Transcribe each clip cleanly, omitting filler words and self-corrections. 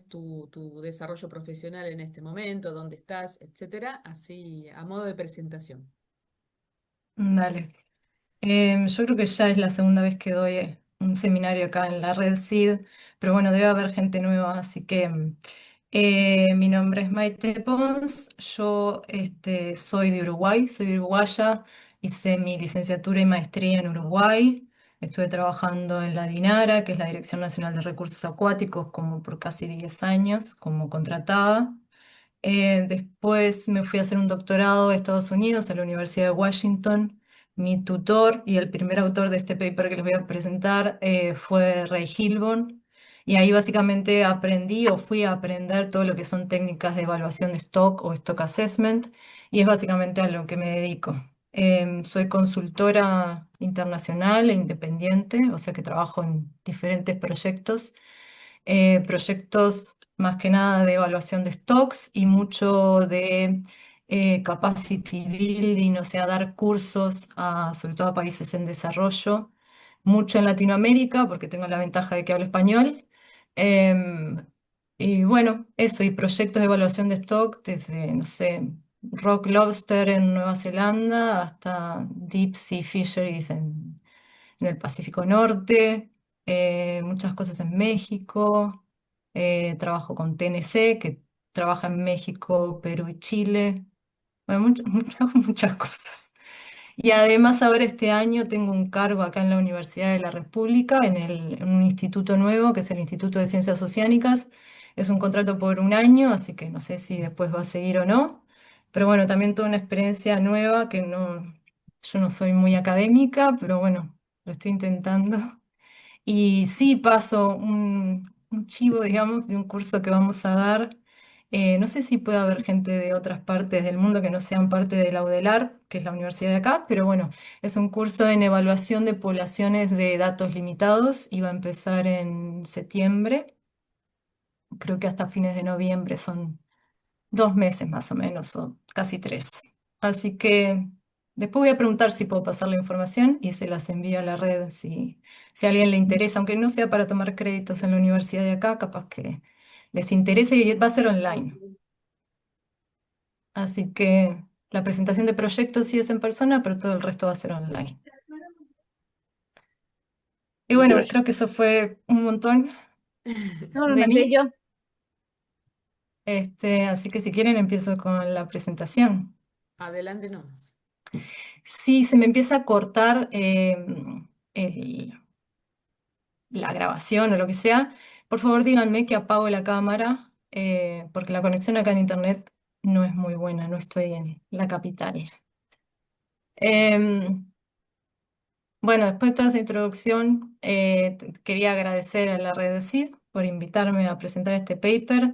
tu desarrollo profesional en este momento, dónde estás, etcétera, así a modo de presentación. Dale. Yo creo que ya es la segunda vez que doy un seminario acá en la Red CID, pero bueno, debe haber gente nueva, así que mi nombre es Maite Pons, yo soy de Uruguay, soy uruguaya, hice mi licenciatura y maestría en Uruguay, estuve trabajando en la DINARA, que es la Dirección Nacional de Recursos Acuáticos, como por casi 10 años como contratada. Después me fui a hacer un doctorado a Estados Unidos, a la Universidad de Washington. Mi tutor y el primer autor de este paper que les voy a presentar fue Ray Hilborn. Y ahí básicamente aprendí o fui a aprender todo lo que son técnicas de evaluación de stock o stock assessment. Y es básicamente a lo que me dedico. Soy consultora internacional e independiente, o sea que trabajo en diferentes proyectos más que nada de evaluación de stocks y mucho de capacity building, o sea, dar cursos sobre todo a países en desarrollo, mucho en Latinoamérica, porque tengo la ventaja de que hablo español. Em, y bueno, eso, y proyectos de evaluación de stock desde, no sé, Rock Lobster en Nueva Zelanda hasta Deep Sea Fisheries en el Pacífico Norte, muchas cosas en México, trabajo con TNC, que trabaja en México, Perú y Chile, bueno, muchas cosas. Y además ahora este año tengo un cargo acá en la Universidad de la República, en un instituto nuevo, que es el Instituto de Ciencias Oceánicas. Es un contrato por un año, así que no sé si después va a seguir o no. Pero bueno, también toda una experiencia nueva que no, yo no soy muy académica, pero bueno, lo estoy intentando. Y sí paso un chivo, digamos, de un curso que vamos a dar. No sé si puede haber gente de otras partes del mundo que no sean parte de la UDELAR, que es la universidad de acá, pero bueno, es un curso en evaluación de poblaciones de datos limitados y va a empezar en septiembre. Creo que hasta fines de noviembre son 2 meses más o menos, o casi 3. Así que después voy a preguntar si puedo pasar la información y se las envío a la red si a alguien le interesa, aunque no sea para tomar créditos en la universidad de acá, capaz que les interese y va a ser online. Así que la presentación de proyectos sí es en persona, pero todo el resto va a ser online. Y bueno, Bueno, creo que eso fue un montón No, no de me sé mí. yo. Así que si quieren empiezo con la presentación. Adelante nomás. Si se me empieza a cortar el- la grabación o lo que sea, por favor díganme que apago la cámara, porque la conexión acá en internet no es muy buena, no estoy en la capital. Em, bueno, después de toda esa introducción, quería agradecer a la Red CID por invitarme a presentar este paper.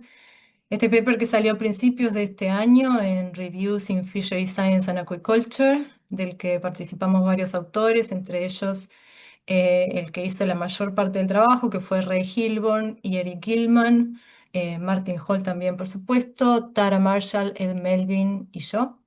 Este paper que salió a principios de este año en Reviews in Fishery Science and Aquaculture, del que participamos varios autores, entre ellos el que hizo la mayor parte del trabajo, que fue Ray Hilborn y Eric Gilman, Martin Hall también, por supuesto, Tara Marshall, Ed Melvin y yo.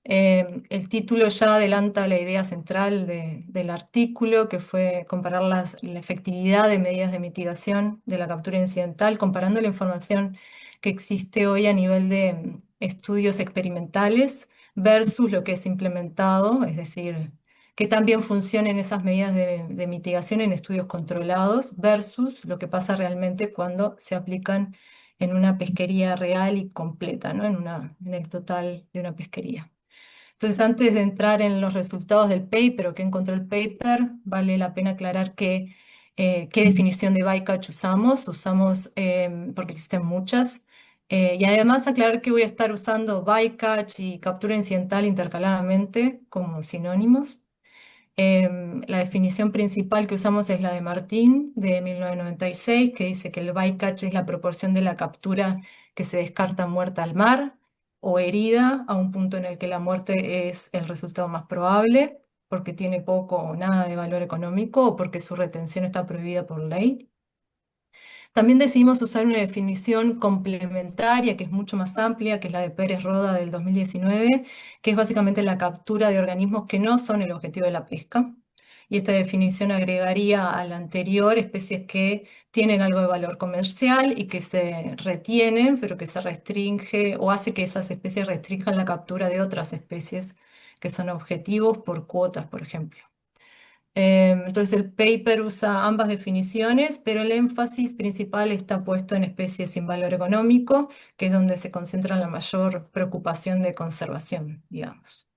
El título ya adelanta la idea central del artículo, que fue comparar la efectividad de medidas de mitigación de la captura incidental, comparando la información que existe hoy a nivel de estudios experimentales versus lo que es implementado, es decir, que también funcionen esas medidas de mitigación en estudios controlados versus lo que pasa realmente cuando se aplican en una pesquería real y completa, ¿no? En el total de una pesquería. Entonces, antes de entrar en los resultados del paper o qué encontró el paper, vale la pena aclarar qué definición de bycatch usamos. Usamos, porque existen muchas, y además aclarar que voy a estar usando bycatch y captura incidental intercaladamente como sinónimos. La definición principal que usamos es la de Martín, de 1996, que dice que el bycatch es la proporción de la captura que se descarta muerta al mar o herida a un punto en el que la muerte es el resultado más probable, porque tiene poco o nada de valor económico o porque su retención está prohibida por ley. También decidimos usar una definición complementaria que es mucho más amplia, que es la de Pérez Roda del 2019, que es básicamente la captura de organismos que no son el objetivo de la pesca. y esta definición agregaría a la anterior especies que tienen algo de valor comercial y que se retienen, pero que se restringe o hace que esas especies restrinjan la captura de otras especies que son objetivos por cuotas, por ejemplo. Entonces el paper usa ambas definiciones, pero el énfasis principal está puesto en especies sin valor económico, que es donde se concentra la mayor preocupación de conservación, digamos.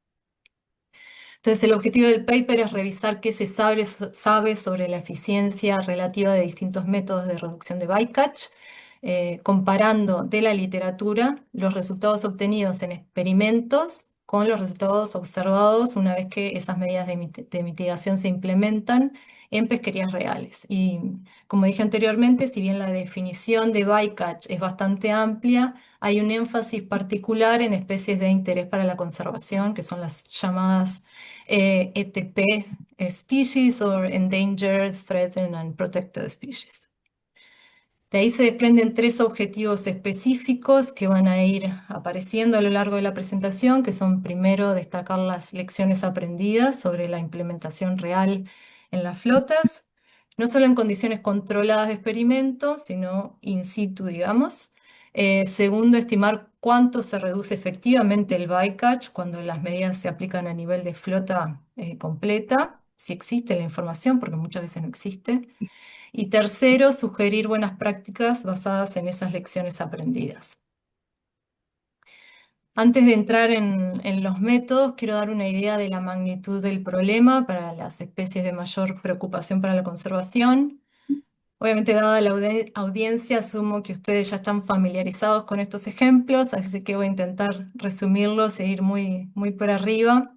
Entonces el objetivo del paper es revisar qué se sabe sobre la eficiencia relativa de distintos métodos de reducción de bycatch, comparando de la literatura los resultados obtenidos en experimentos con los resultados observados una vez que esas medidas de mitigación se implementan en pesquerías reales. Y como dije anteriormente, si bien la definición de bycatch es bastante amplia, hay un énfasis particular en especies de interés para la conservación, que son las llamadas ETP species o Endangered, Threatened and Protected Species. De ahí se desprenden tres objetivos específicos que van a ir apareciendo a lo largo de la presentación, que son primero destacar las lecciones aprendidas sobre la implementación real en las flotas, no solo en condiciones controladas de experimento, sino in situ, digamos. Segundo, estimar cuánto se reduce efectivamente el bycatch cuando las medidas se aplican a nivel de flota completa, si existe la información, porque muchas veces no existe. Y tercero, sugerir buenas prácticas basadas en esas lecciones aprendidas. Antes de entrar en los métodos, quiero dar una idea de la magnitud del problema para las especies de mayor preocupación para la conservación. Obviamente, dada la audiencia, asumo que ustedes ya están familiarizados con estos ejemplos, así que voy a intentar resumirlos e ir muy, muy por arriba.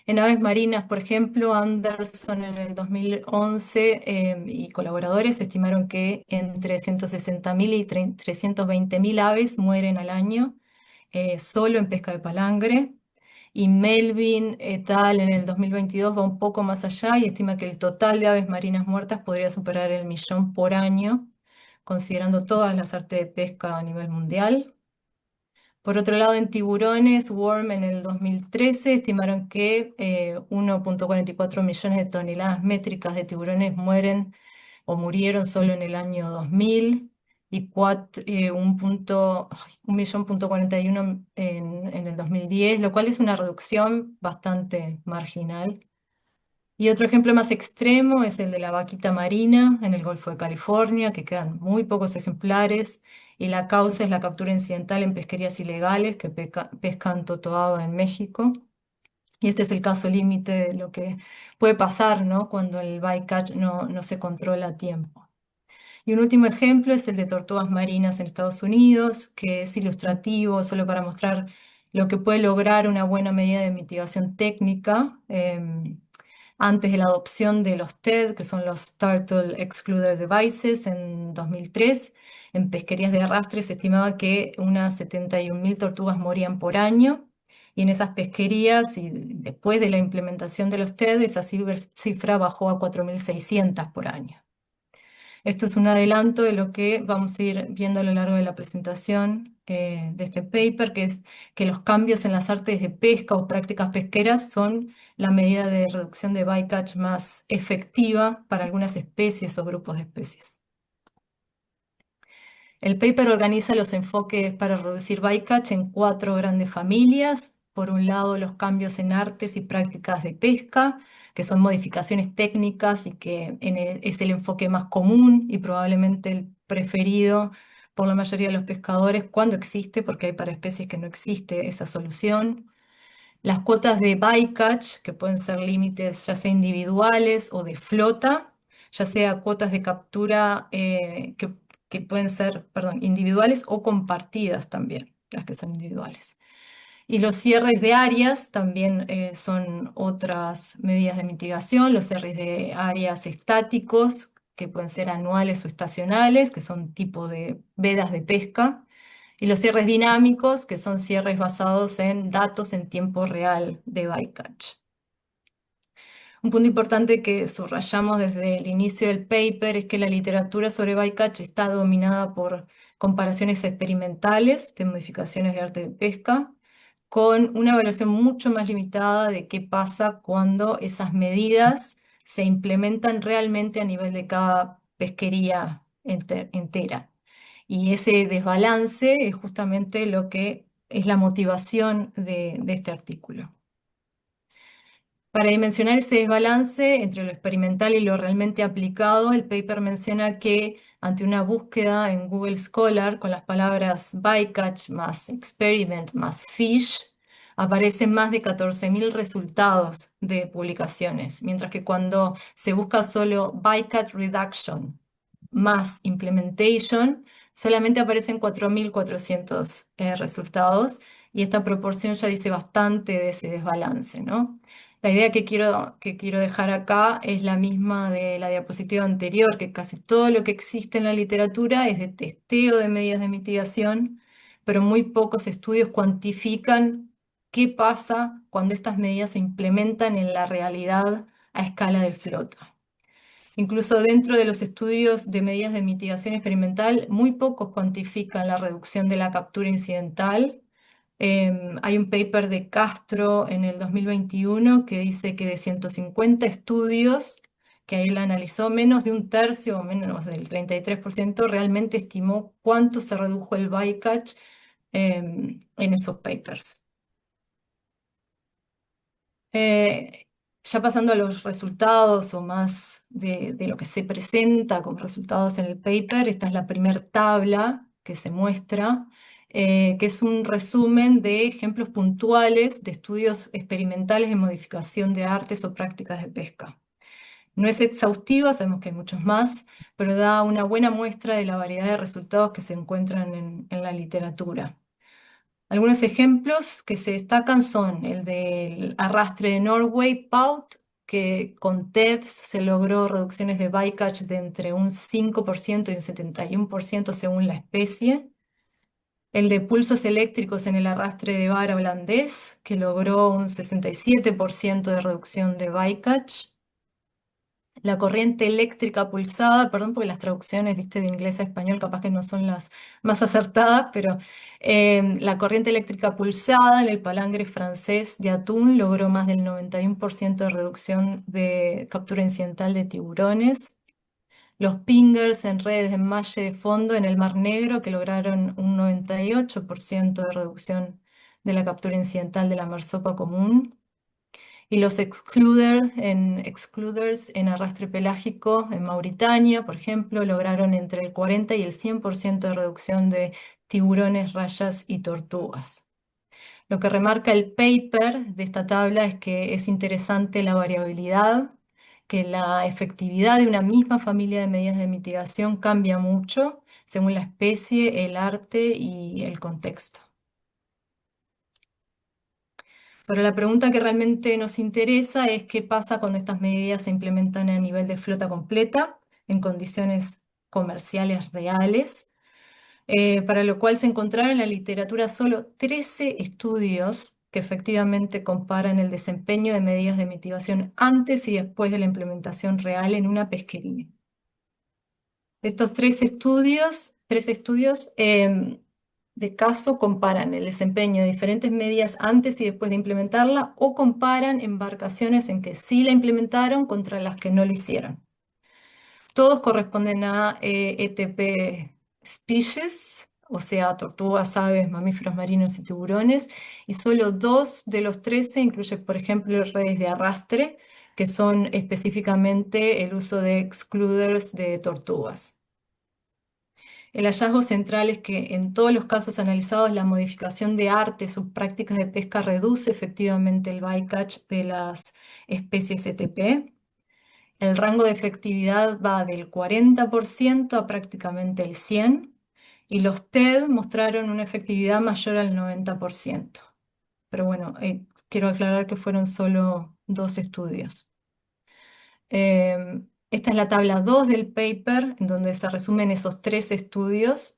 En aves marinas, por ejemplo, Anderson en el 2011 y colaboradores estimaron que entre 160.000 y 320.000 aves mueren al año solo en pesca de palangre. Y Melvin et al. En el 2022 va un poco más allá y estima que el total de aves marinas muertas podría superar el 1.000.000 por año, considerando todas las artes de pesca a nivel mundial. Por otro lado, en tiburones, Worm en el 2013 estimaron que 1,44 millones de toneladas métricas de tiburones mueren o murieron solo en el año 2000 y 1,41 en el 2010, lo cual es una reducción bastante marginal. Y otro ejemplo más extremo es el de la vaquita marina en el Golfo de California, que quedan muy pocos ejemplares, y la causa es la captura incidental en pesquerías ilegales que pescan totoaba en México. Y este es el caso límite de lo que puede pasar, ¿no? Cuando el bycatch no se controla a tiempo. Y un último ejemplo es el de tortugas marinas en Estados Unidos, que es ilustrativo solo para mostrar lo que puede lograr una buena medida de mitigación técnica. Antes de la adopción de los TED, que son los Turtle Excluder Devices, en 2003, en pesquerías de arrastre se estimaba que unas 71.000 tortugas morían por año, y en esas pesquerías, y después de la implementación de los TED, esa cifra bajó a 4.600 por año. Esto es un adelanto de lo que vamos a ir viendo a lo largo de la presentación de este paper, que es que los cambios en las artes de pesca o prácticas pesqueras son la medida de reducción de bycatch más efectiva para algunas especies o grupos de especies. El paper organiza los enfoques para reducir bycatch en 4 grandes familias. Por un lado, los cambios en artes y prácticas de pesca, que son modificaciones técnicas y que es el enfoque más común y probablemente el preferido por la mayoría de los pescadores cuando existe, porque hay para especies que no existe esa solución. Las cuotas de bycatch, que pueden ser límites ya sea individuales o de flota, ya sea cuotas de captura que pueden ser, perdón, individuales o compartidas también, las que son individuales. Y los cierres de áreas también son otras medidas de mitigación, los cierres de áreas estáticos, que pueden ser anuales o estacionales, que son tipo de vedas de pesca, y los cierres dinámicos, que son cierres basados en datos en tiempo real de bycatch. Un punto importante que subrayamos desde el inicio del paper es que la literatura sobre bycatch está dominada por comparaciones experimentales de modificaciones de arte de pesca, con una evaluación mucho más limitada de qué pasa cuando esas medidas se implementan realmente a nivel de cada pesquería entera. Y ese desbalance es justamente lo que es la motivación de este artículo. Para dimensionar ese desbalance entre lo experimental y lo realmente aplicado, el paper menciona que ante una búsqueda en Google Scholar con las palabras bycatch más experiment más fish, aparecen más de 14.000 resultados de publicaciones, mientras que cuando se busca solo bycatch reduction más implementation, solamente aparecen 4.400 resultados, y esta proporción ya dice bastante de ese desbalance, ¿no? La idea que quiero dejar acá es la misma de la diapositiva anterior, que casi todo lo que existe en la literatura es de testeo de medidas de mitigación, pero muy pocos estudios cuantifican qué pasa cuando estas medidas se implementan en la realidad a escala de flota. Incluso dentro de los estudios de medidas de mitigación experimental, muy pocos cuantifican la reducción de la captura incidental. Hay un paper de Castro en el 2021 que dice que de 150 estudios que él analizó, menos de un tercio o menos del 33% realmente estimó cuánto se redujo el bycatch en esos papers. Ya pasando a los resultados o más de lo que se presenta como resultados en el paper, esta es la primera tabla que se muestra, que es un resumen de ejemplos puntuales de estudios experimentales de modificación de artes o prácticas de pesca. No es exhaustiva, sabemos que hay muchos más, pero da una buena muestra de la variedad de resultados que se encuentran en la literatura. Algunos ejemplos que se destacan son el del arrastre de Norway Pout, que con TEDS se logró reducciones de bycatch de entre un 5% y un 71% según la especie. El de pulsos eléctricos en el arrastre de vara holandés, que logró un 67% de reducción de bycatch. La corriente eléctrica pulsada, perdón, porque las traducciones, viste, de inglés a español capaz que no son las más acertadas, pero la corriente eléctrica pulsada en el palangre francés de atún logró más del 91% de reducción de captura incidental de tiburones. Los pingers en redes de enmalle de fondo en el Mar Negro, que lograron un 98% de reducción de la captura incidental de la marsopa común. Y los excluders en arrastre pelágico en Mauritania, por ejemplo, lograron entre el 40 y el 100% de reducción de tiburones, rayas y tortugas. Lo que remarca el paper de esta tabla es que es interesante la variabilidad, que la efectividad de una misma familia de medidas de mitigación cambia mucho según la especie, el arte y el contexto. Pero la pregunta que realmente nos interesa es qué pasa cuando estas medidas se implementan a nivel de flota completa, en condiciones comerciales reales, para lo cual se encontraron en la literatura solo 13 estudios que efectivamente comparan el desempeño de medidas de mitigación antes y después de la implementación real en una pesquería. De estos tres estudios de caso comparan el desempeño de diferentes medidas antes y después de implementarla o comparan embarcaciones en que sí la implementaron contra las que no lo hicieron. Todos corresponden a ETP species, o sea, tortugas, aves, mamíferos marinos y tiburones, y solo 2 de los 13 incluyen, por ejemplo, redes de arrastre, que son específicamente el uso de excluders de tortugas. El hallazgo central es que en todos los casos analizados la modificación de artes o prácticas de pesca reduce efectivamente el bycatch de las especies ETP. El rango de efectividad va del 40% a prácticamente el 100%, y los TED mostraron una efectividad mayor al 90%. Pero bueno, quiero aclarar que fueron solo 2 estudios. Esta es la tabla 2 del paper, en donde se resumen esos 3 estudios.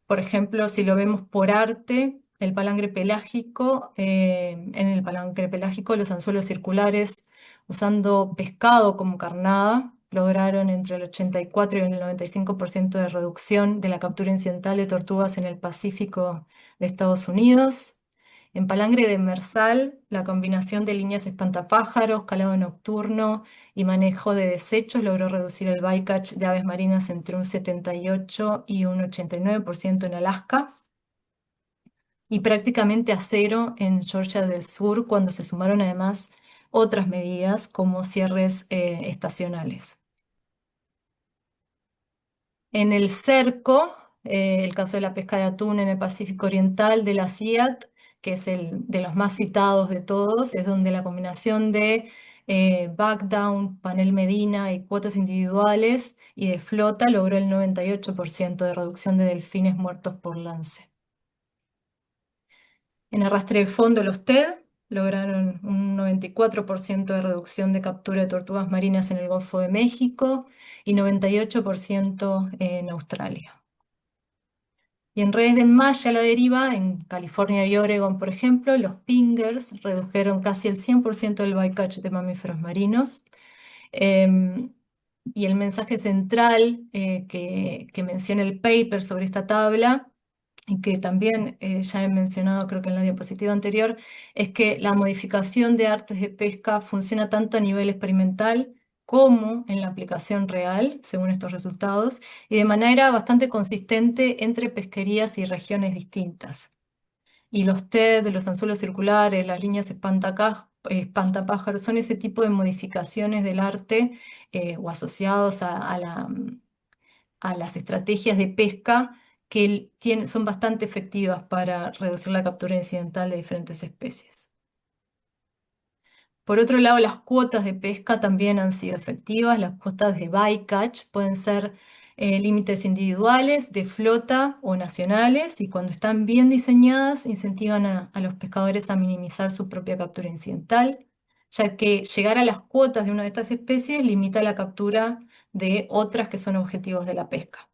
Por ejemplo, si lo vemos por arte, el palangre pelágico, en el palangre pelágico los anzuelos circulares usando pescado como carnada lograron entre el 84 y el 95% de reducción de la captura incidental de tortugas en el Pacífico de Estados Unidos. En palangre demersal, la combinación de líneas espantapájaros, calado nocturno y manejo de desechos logró reducir el bycatch de aves marinas entre un 78 y un 89% en Alaska y prácticamente a cero en Georgia del Sur cuando se sumaron además otras medidas como cierres estacionales. En el cerco, el caso de la pesca de atún en el Pacífico Oriental de la CIAT, que es el de los más citados de todos, es donde la combinación de backdown, panel medina y cuotas individuales y de flota logró el 98% de reducción de delfines muertos por lance. En arrastre de fondo, los TED lograron un 94% de reducción de captura de tortugas marinas en el Golfo de México y 98% en Australia. Y en redes de malla a la deriva, en California y Oregon, por ejemplo, los pingers redujeron casi el 100% del bycatch de mamíferos marinos. Em, y el mensaje central que menciona el paper sobre esta tabla, y que también ya he mencionado creo que en la diapositiva anterior, es que la modificación de artes de pesca funciona tanto a nivel experimental como en la aplicación real, según estos resultados, y de manera bastante consistente entre pesquerías y regiones distintas. Y los TED, los anzuelos circulares, las líneas espantapájaros, son ese tipo de modificaciones del arte o asociados a las estrategias de pesca que son bastante efectivas para reducir la captura incidental de diferentes especies. Por otro lado, las cuotas de pesca también han sido efectivas. Las cuotas de bycatch pueden ser límites individuales, de flota o nacionales, y cuando están bien diseñadas, incentivan a los pescadores a minimizar su propia captura incidental, ya que llegar a las cuotas de una de estas especies limita la captura de otras que son objetivos de la pesca.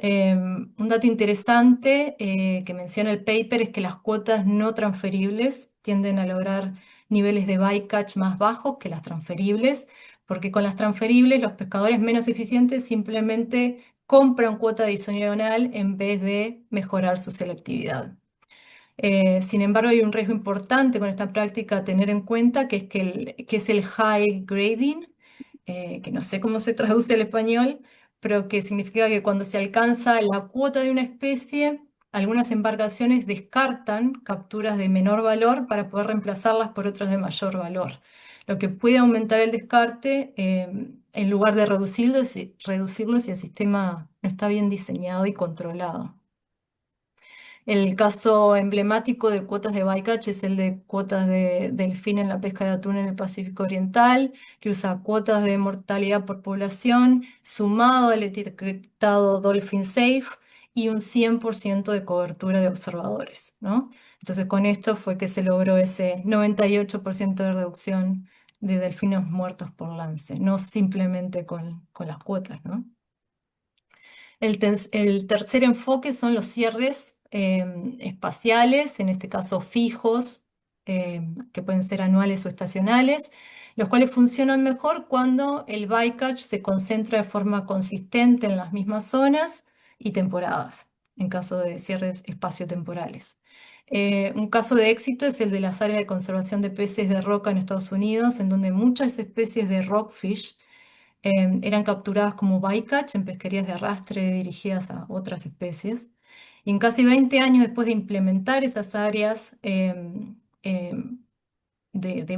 Un dato interesante que menciona el paper es que las cuotas no transferibles tienden a lograr niveles de bycatch más bajos que las transferibles, porque con las transferibles los pescadores menos eficientes simplemente compran cuota adicional en vez de mejorar su selectividad. Sin embargo, hay un riesgo importante con esta práctica a tener en cuenta, que es el high grading, que no sé cómo se traduce al español, pero que significa que cuando se alcanza la cuota de una especie, algunas embarcaciones descartan capturas de menor valor para poder reemplazarlas por otras de mayor valor, lo que puede aumentar el descarte en lugar de reducirlo si el sistema no está bien diseñado y controlado. El caso emblemático de cuotas de bycatch es el de cuotas de delfín en la pesca de atún en el Pacífico Oriental, que usa cuotas de mortalidad por población sumado al etiquetado Dolphin Safe y un 100% de cobertura de observadores, ¿no? Entonces con esto fue que se logró ese 98% de reducción de delfines muertos por lance, no simplemente con las cuotas, ¿no? El tercer enfoque son los cierres espaciales, en este caso fijos, que pueden ser anuales o estacionales, los cuales funcionan mejor cuando el bycatch se concentra de forma consistente en las mismas zonas y temporadas, en caso de cierres espaciotemporales. Un caso de éxito es el de las áreas de conservación de peces de roca en Estados Unidos, en donde muchas especies de rockfish eran capturadas como bycatch en pesquerías de arrastre dirigidas a otras especies. Y en casi 20 años después de implementar esas áreas de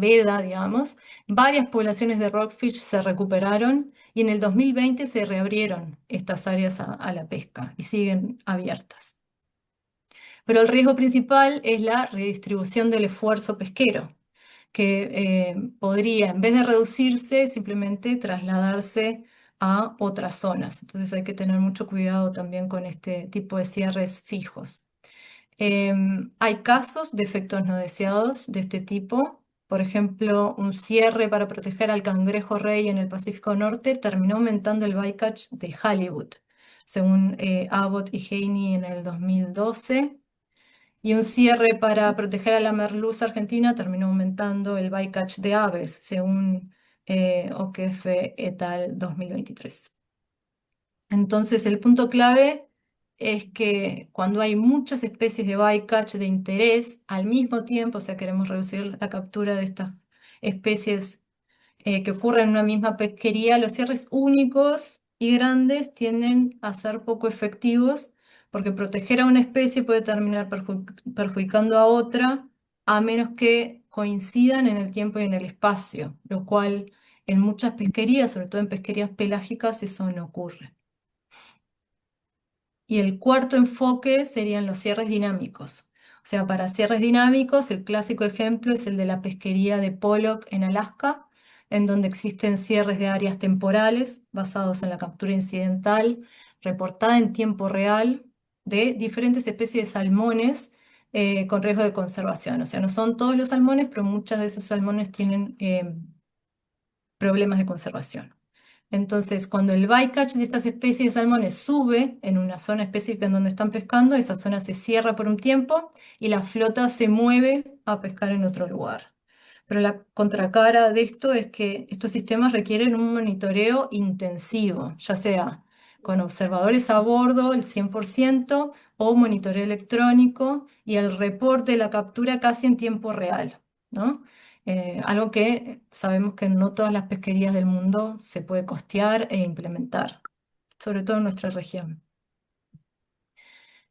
veda, digamos, varias poblaciones de rockfish se recuperaron y en el 2020 se reabrieron estas áreas a la pesca y siguen abiertas. Pero el riesgo principal es la redistribución del esfuerzo pesquero, que podría, en vez de reducirse, simplemente trasladarse a otras zonas. Entonces hay que tener mucho cuidado también con este tipo de cierres fijos. Hay casos de efectos no deseados de este tipo. Por ejemplo, un cierre para proteger al cangrejo rey en el Pacífico Norte terminó aumentando el bycatch de Hollywood, según Abbott y Haney en el 2012. Y un cierre para proteger a la merluza argentina terminó aumentando el bycatch de aves, según O'Keefe et al. 2023. Entonces, el punto clave es que cuando hay muchas especies de bycatch de interés al mismo tiempo, o sea, queremos reducir la captura de estas especies que ocurren en una misma pesquería, los cierres únicos y grandes tienden a ser poco efectivos porque proteger a una especie puede terminar perjudicando a otra a menos que coincidan en el tiempo y en el espacio, lo cual en muchas pesquerías, sobre todo en pesquerías pelágicas, eso no ocurre. Y el cuarto enfoque serían los cierres dinámicos. O sea, para cierres dinámicos, el clásico ejemplo es el de la pesquería de Pollock en Alaska, en donde existen cierres de áreas temporales basados en la captura incidental reportada en tiempo real de diferentes especies de salmones con riesgo de conservación. O sea, no son todos los salmones, pero muchos de esos salmones tienen problemas de conservación. Entonces, cuando el bycatch de estas especies de salmones sube en una zona específica en donde están pescando, esa zona se cierra por un tiempo y la flota se mueve a pescar en otro lugar. Pero la contracara de esto es que estos sistemas requieren un monitoreo intensivo, ya sea con observadores a bordo, el 100%, o monitoreo electrónico y el reporte de la captura casi en tiempo real, ¿no? Algo que sabemos que no todas las pesquerías del mundo se puede costear e implementar, sobre todo en nuestra región.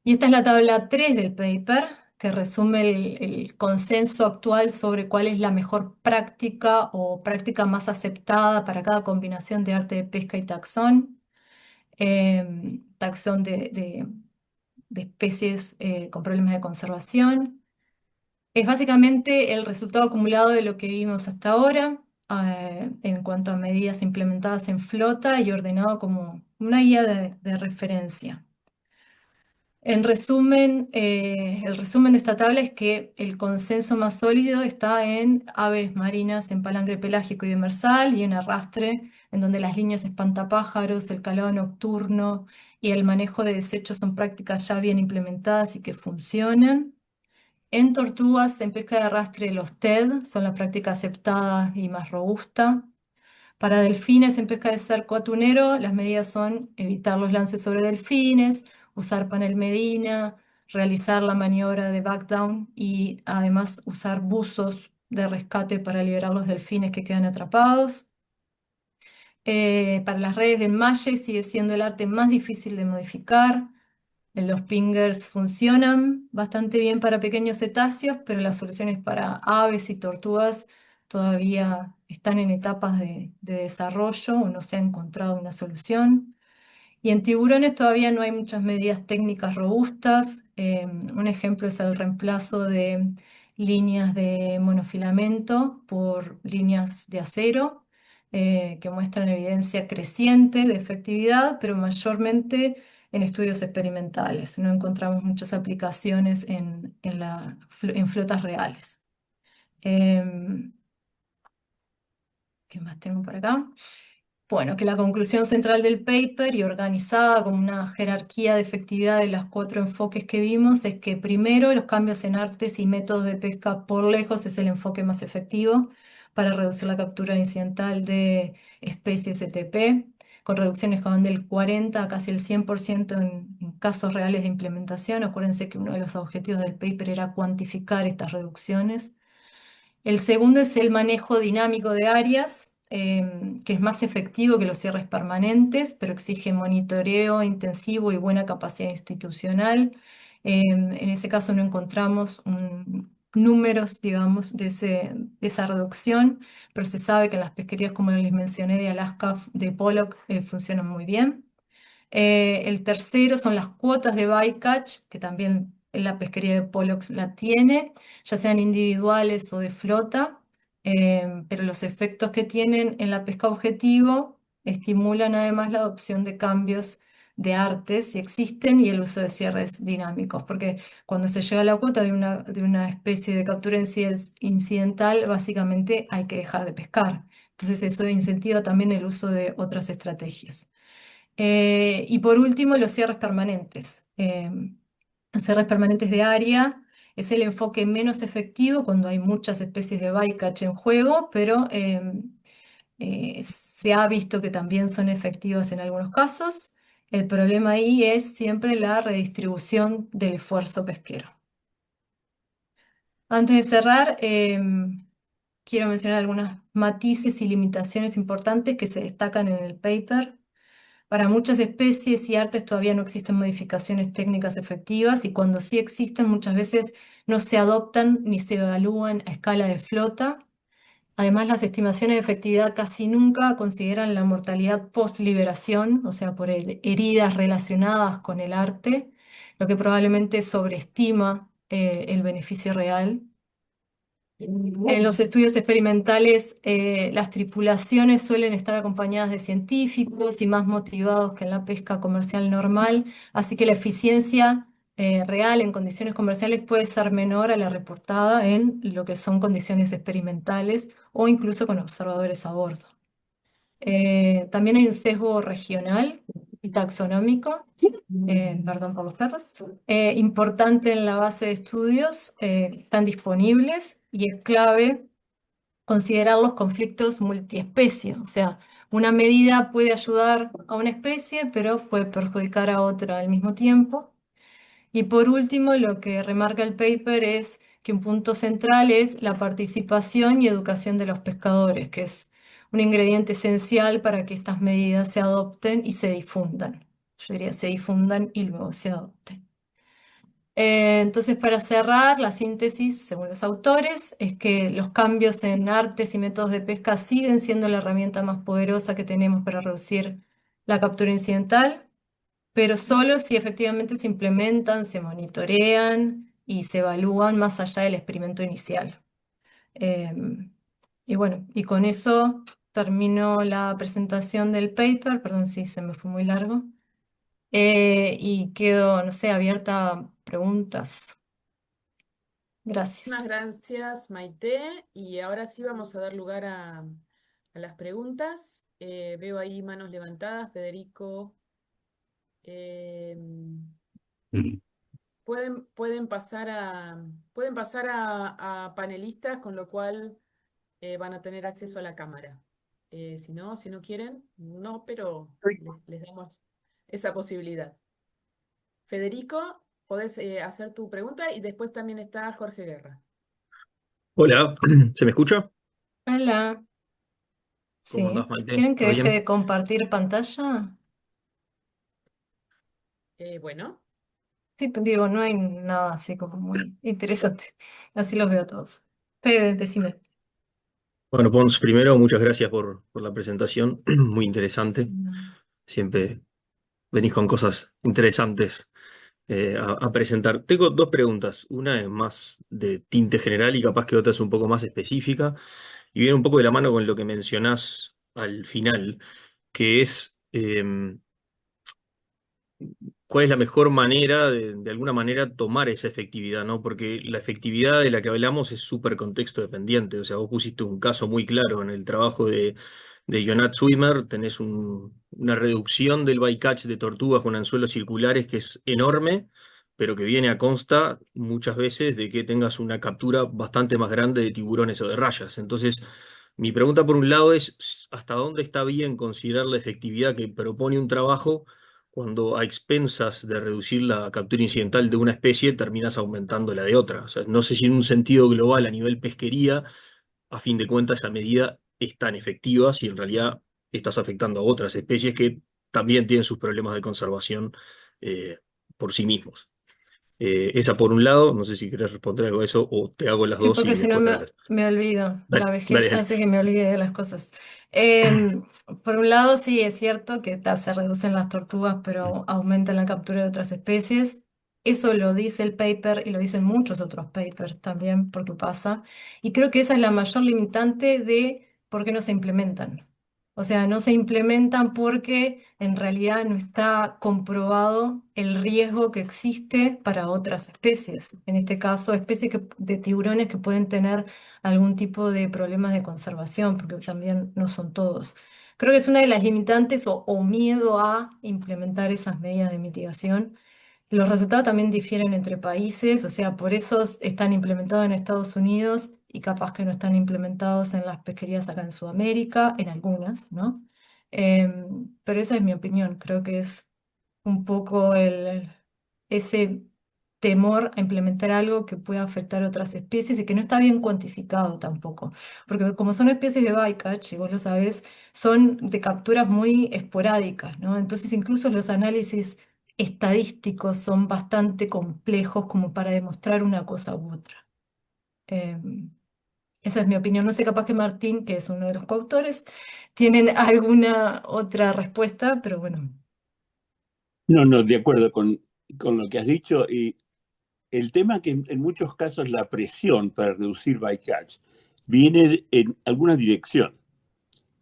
Y esta es la tabla 3 del paper, que resume el consenso actual sobre cuál es la mejor práctica o práctica más aceptada para cada combinación de arte de pesca y taxón. Taxón de especies con problemas de conservación. Es básicamente el resultado acumulado de lo que vimos hasta ahora en cuanto a medidas implementadas en flota y ordenado como una guía de referencia. En resumen, el resumen de esta tabla es que el consenso más sólido está en aves marinas en palangre pelágico y demersal y en arrastre, en donde las líneas espantapájaros, el calado nocturno y el manejo de desechos son prácticas ya bien implementadas y que funcionan. En tortugas, en pesca de arrastre, los TED son la práctica aceptada y más robusta. Para delfines en pesca de cerco atunero, las medidas son evitar los lances sobre delfines, usar panel medina, realizar la maniobra de backdown y además usar buzos de rescate para liberar los delfines que quedan atrapados. Para las redes de enmalle sigue siendo el arte más difícil de modificar. Los pingers funcionan bastante bien para pequeños cetáceos, pero las soluciones para aves y tortugas todavía están en etapas de desarrollo o no se ha encontrado una solución. Y en tiburones todavía no hay muchas medidas técnicas robustas. Un ejemplo es el reemplazo de líneas de monofilamento por líneas de acero, que muestran evidencia creciente de efectividad, pero mayormente en estudios experimentales. No encontramos muchas aplicaciones en flotas reales. Em, ¿Qué más tengo por acá? Bueno, que la conclusión central del paper y organizada como una jerarquía de efectividad de los cuatro enfoques que vimos es que primero los cambios en artes y métodos de pesca por lejos es el enfoque más efectivo para reducir la captura incidental de especies ETP, con reducciones que van del 40 a casi el 100% en casos reales de implementación. Acuérdense que uno de los objetivos del paper era cuantificar estas reducciones. El segundo es el manejo dinámico de áreas, que es más efectivo que los cierres permanentes, pero exige monitoreo intensivo y buena capacidad institucional. En ese caso no encontramos números, digamos, de esa reducción, pero se sabe que en las pesquerías, como les mencioné, de Alaska, de Pollock, funcionan muy bien. El tercero son las cuotas de bycatch, que también en la pesquería de Pollux la tiene, ya sean individuales o de flota, pero los efectos que tienen en la pesca objetivo estimulan además la adopción de cambios de artes si existen y el uso de cierres dinámicos, porque cuando se llega a la cuota de una especie de captura incidental, básicamente hay que dejar de pescar. Entonces eso incentiva también el uso de otras estrategias. Y por último, los cierres permanentes. Los cierres permanentes de área es el enfoque menos efectivo cuando hay muchas especies de bycatch en juego, pero se ha visto que también son efectivas en algunos casos. El problema ahí es siempre la redistribución del esfuerzo pesquero. Antes de cerrar, quiero mencionar algunos matices y limitaciones importantes que se destacan en el paper. Para muchas especies y artes todavía no existen modificaciones técnicas efectivas y cuando sí existen muchas veces no se adoptan ni se evalúan a escala de flota. Además, las estimaciones de efectividad casi nunca consideran la mortalidad post-liberación, o sea, por heridas relacionadas con el arte, lo que probablemente sobreestima el beneficio real. En los estudios experimentales, las tripulaciones suelen estar acompañadas de científicos y más motivados que en la pesca comercial normal, así que la eficiencia real en condiciones comerciales puede ser menor a la reportada en lo que son condiciones experimentales o incluso con observadores a bordo. También hay un sesgo regional y taxonómico, perdón por los perros, importante en la base de estudios, están disponibles y es clave considerar los conflictos multiespecie. O sea, una medida puede ayudar a una especie, pero puede perjudicar a otra al mismo tiempo. Y por último, lo que remarca el paper es que un punto central es la participación y educación de los pescadores, que es un ingrediente esencial para que estas medidas se adopten y se difundan. Yo diría se difundan y luego se adopten. Entonces, para cerrar, la síntesis, según los autores, es que los cambios en artes y métodos de pesca siguen siendo la herramienta más poderosa que tenemos para reducir la captura incidental, pero solo si efectivamente se implementan, se monitorean y se evalúan más allá del experimento inicial. Eh, y bueno, y con eso termino la presentación del paper, perdón si se me fue muy largo, y quedo, no sé, abierta a preguntas. Muchas Gracias. gracias, Maite. Y ahora sí vamos a dar lugar a las preguntas. Veo ahí manos levantadas, Federico. em, pueden pasar a panelistas, con lo cual van a tener acceso a la cámara. Si no quieren, no, pero les damos esa posibilidad. Federico, podés hacer tu pregunta y después también está Jorge Guerra. Hola, ¿se me escucha? Hola, ¿Cómo andás, sí. Maite? ¿Quieren que ¿Todo deje bien? de compartir pantalla? Bueno, Sí, pues digo, no hay nada así como muy interesante. Así los veo a todos. Fede, decime. Bueno, Pons, primero, muchas gracias por la presentación, muy interesante. Siempre venís con cosas interesantes a presentar. Tengo dos preguntas. Una es más de tinte general y capaz que otra es un poco más específica. Y viene un poco de la mano con lo que mencionás al final, que es cuál es la mejor manera de alguna manera tomar esa efectividad, ¿no? Porque la efectividad de la que hablamos es súper contexto dependiente. O sea, vos pusiste un caso muy claro en el trabajo de Jonat Swimmer, tenés una reducción del bycatch de tortugas con anzuelos circulares que es enorme, pero que viene a consta muchas veces de que tengas una captura bastante más grande de tiburones o de rayas. Entonces, mi pregunta por un lado es, ¿hasta dónde está bien considerar la efectividad que propone un trabajo cuando a expensas de reducir la captura incidental de una especie terminas aumentando la de otra? O sea, no sé si en un sentido global a nivel pesquería, a fin de cuentas, esa medida es tan efectiva si en realidad estás afectando a otras especies que también tienen sus problemas de conservación eh, por sí mismos. Esa por un lado, no sé si querés responder algo a eso o te hago las Sí, dos porque y si no después me olvido. La dale, dale, vejez dale. hace que me olvide de las cosas. Em, por un lado, sí, es cierto que se reducen las tortugas, pero aumenta la captura de otras especies. Eso lo dice el paper y lo dicen muchos otros papers también, porque pasa. Y creo que esa es la mayor limitante de por qué no se implementan. O sea, no se implementan porque en realidad no está comprobado el riesgo que existe para otras especies. En este caso, especies de tiburones que pueden tener algún tipo de problemas de conservación, porque también no son todos. Creo que es una de las limitantes o miedo a implementar esas medidas de mitigación. Los resultados también difieren entre países, o sea, por eso están implementados en Estados Unidos y capaz que no están implementados en las pesquerías acá en Sudamérica, en algunas, ¿no? Pero esa es mi opinión, creo que es un poco ese temor a implementar algo que pueda afectar a otras especies y que no está bien cuantificado tampoco. Porque como son especies de bycatch, y vos lo sabés, son de capturas muy esporádicas, ¿no? Entonces incluso los análisis estadísticos son bastante complejos como para demostrar una cosa u otra. Esa es mi opinión. No sé, capaz que Martín, que es uno de los coautores, tienen alguna otra respuesta, pero bueno. No, no, de acuerdo con lo que has dicho. Y el tema que en muchos casos la presión para reducir bycatch viene en alguna dirección.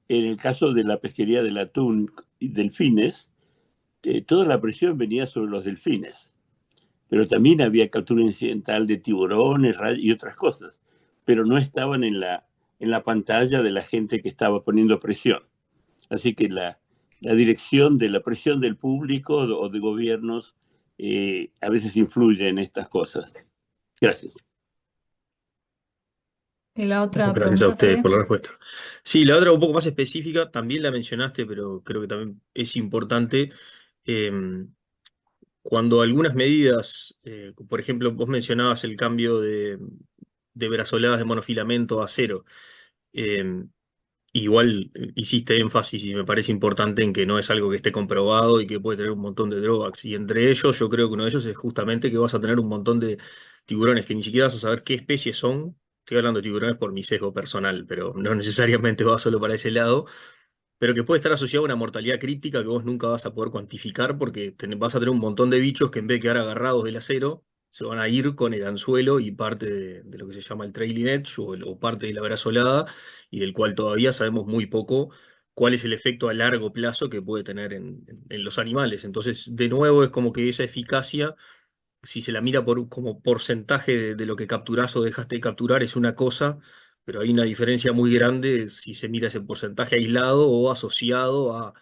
En el caso de la pesquería del atún y delfines, toda la presión venía sobre los delfines, pero también había captura incidental de tiburones y otras cosas, pero no estaban en la pantalla de la gente que estaba poniendo presión. Así que la dirección de la presión del público o de gobiernos a veces influye en estas cosas. Gracias. ¿Y la otra Gracias a pregunta, ustedes Fede? por la respuesta. Sí, la otra un poco más específica, también la mencionaste, pero creo que también es importante. eh, Cuando algunas medidas, por ejemplo, vos mencionabas el cambio de brazoladas de monofilamento a acero. eh, Igual hiciste énfasis y me parece importante en que no es algo que esté comprobado y que puede tener un montón de drawbacks. Y entre ellos, yo creo que uno de ellos es justamente que vas a tener un montón de tiburones que ni siquiera vas a saber qué especies son. Estoy hablando de tiburones por mi sesgo personal, pero no necesariamente va solo para ese lado, pero que puede estar asociado a una mortalidad crítica que vos nunca vas a poder cuantificar porque vas a tener un montón de bichos que en vez de quedar agarrados del acero, se van a ir con el anzuelo y parte de lo que se llama el trailing edge o parte de la brazolada, y del cual todavía sabemos muy poco cuál es el efecto a largo plazo que puede tener en los animales. Entonces, de nuevo, es como que esa eficacia, si se la mira como porcentaje de lo que capturás o dejaste de capturar, es una cosa, pero hay una diferencia muy grande si se mira ese porcentaje aislado o asociado a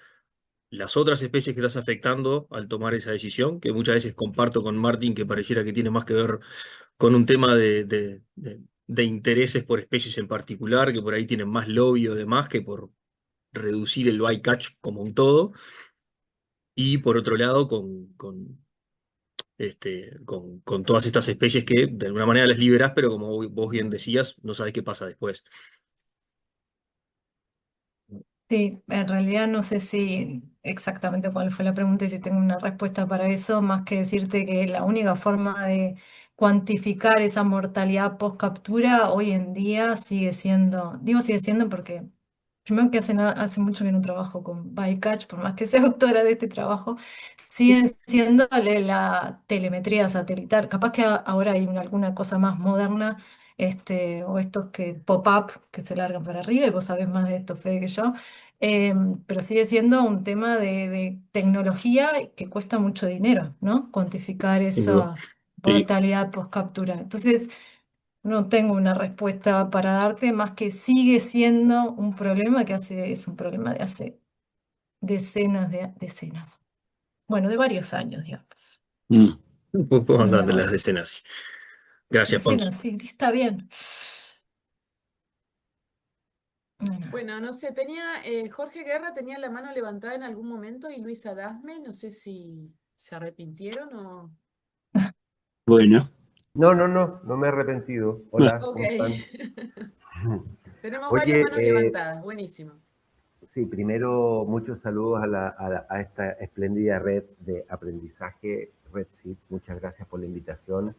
las otras especies que estás afectando al tomar esa decisión, que muchas veces comparto con Martín, que pareciera que tiene más que ver con un tema de intereses por especies en particular, que por ahí tienen más lobby o demás que por reducir el bycatch como un todo, y por otro lado con todas estas especies que de alguna manera las liberás, pero como vos bien decías, no sabes qué pasa después. Sí, en realidad no sé si exactamente cuál fue la pregunta y si tengo una respuesta para eso, más que decirte que la única forma de cuantificar esa mortalidad post captura hoy en día sigue siendo, digo sigue siendo porque primero que hace mucho que no trabajo con Bycatch, por más que sea autora de este trabajo, sigue siendo la telemetría satelital. Capaz que ahora hay alguna cosa más moderna, o estos que pop-up que se largan para arriba, y vos sabés más de esto, Fede, que yo. Pero sigue siendo un tema de tecnología que cuesta mucho dinero, ¿no? Cuantificar Sin duda. esa Sí, mortalidad post captura. Entonces, no tengo una respuesta para darte, más que sigue siendo un problema es un problema de hace decenas, bueno, de varios años, digamos. Mm. un poco Pero de las bueno, decenas. Gracias, Pons. decenas, sí, está bien. Bueno, Bueno, no sé, Jorge Guerra tenía la mano levantada en algún momento y Luisa Dasme, no sé si se arrepintieron o... Bueno, No, no, no, no me he arrepentido. bueno, Hola, Ok. ¿cómo están? Tenemos varias Oye, manos levantadas, buenísimo. sí, primero muchos saludos a esta espléndida red de aprendizaje, RedSeed. Muchas gracias por la invitación.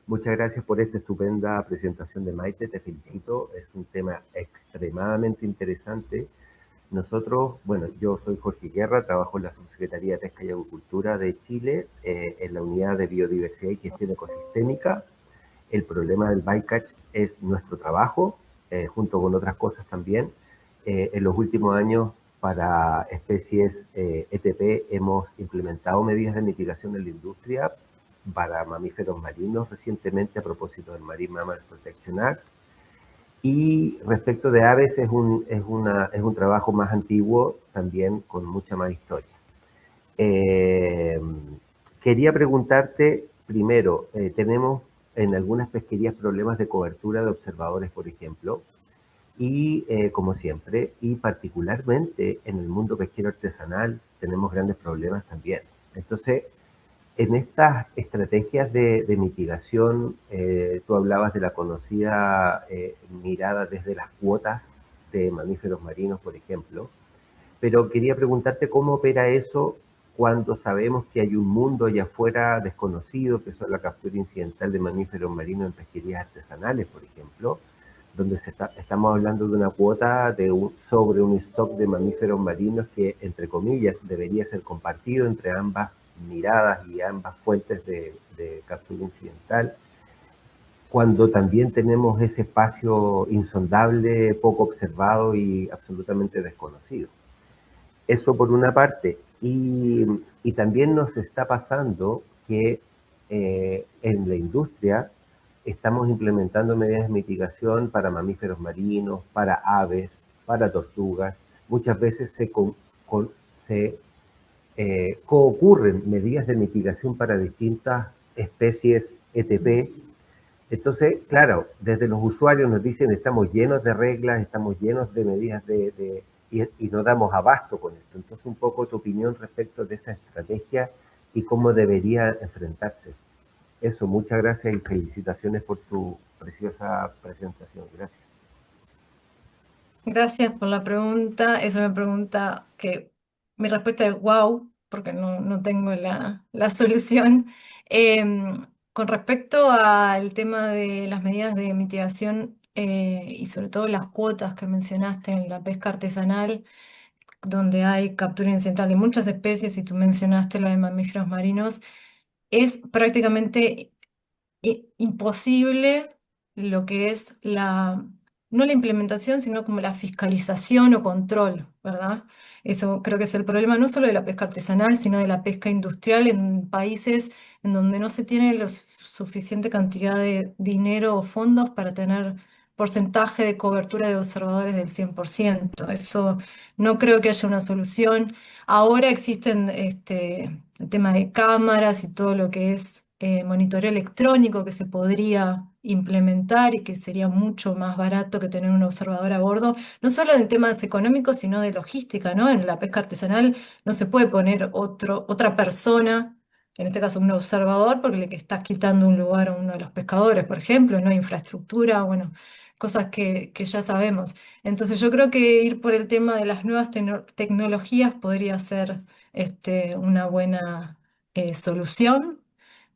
Muchas gracias por esta estupenda presentación de Maite, te felicito. Es un tema extremadamente interesante. Nosotros, bueno, yo soy Jorge Guerra, trabajo en la Subsecretaría de Pesca y Acuicultura de Chile, en la Unidad de Biodiversidad y Gestión Ecosistémica. El problema del bycatch es nuestro trabajo, junto con otras cosas también. En los últimos años, para especies ETP, hemos implementado medidas de mitigación en la industria para mamíferos marinos recientemente a propósito del Marine Mammal Protection Act. Y respecto de aves, es un trabajo más antiguo, también con mucha más historia. Eh, Quería preguntarte, primero, tenemos en algunas pesquerías problemas de cobertura de observadores, por ejemplo, y como siempre, y particularmente en el mundo pesquero artesanal tenemos grandes problemas también. Entonces, en estas estrategias de mitigación, tú hablabas de la conocida mirada desde las cuotas de mamíferos marinos, por ejemplo, pero quería preguntarte cómo opera eso cuando sabemos que hay un mundo allá afuera desconocido, que son la captura incidental de mamíferos marinos en pesquerías artesanales, por ejemplo, donde estamos hablando de una cuota sobre un stock de mamíferos marinos que, entre comillas, debería ser compartido entre ambas miradas y ambas fuentes de captura incidental, cuando también tenemos ese espacio insondable, poco observado y absolutamente desconocido. Eso por una parte. Y también nos está pasando que en la industria estamos implementando medidas de mitigación para mamíferos marinos, para aves, para tortugas. Muchas veces se coocurren medidas de mitigación para distintas especies ETP. Entonces, claro, desde los usuarios nos dicen estamos llenos de reglas, estamos llenos de medidas y no damos abasto con esto. Entonces, un poco tu opinión respecto de esa estrategia y cómo debería enfrentarse. Eso, muchas gracias y felicitaciones por tu preciosa presentación. Gracias. Gracias por la pregunta. Es una pregunta que mi respuesta es wow, porque no tengo la solución. Con respecto al tema de las medidas de mitigación y sobre todo las cuotas que mencionaste en la pesca artesanal, donde hay captura incidental de muchas especies, y tú mencionaste la de mamíferos marinos, es prácticamente imposible lo que es no la implementación, sino como la fiscalización o control, ¿verdad? Eso creo que es el problema no solo de la pesca artesanal, sino de la pesca industrial en países en donde no se tiene suficiente cantidad de dinero o fondos para tener porcentaje de cobertura de observadores del 100%. Eso no creo que haya una solución. Ahora existen el tema de cámaras y todo lo que es monitoreo electrónico que se podría implementar y que sería mucho más barato que tener un observador a bordo, no solo en temas económicos, sino de logística, ¿no? En la pesca artesanal no se puede poner otra persona, en este caso un observador, porque le estás quitando un lugar a uno de los pescadores, por ejemplo, no hay infraestructura, bueno, cosas que ya sabemos. Entonces yo creo que ir por el tema de las nuevas tecnologías podría ser una buena solución.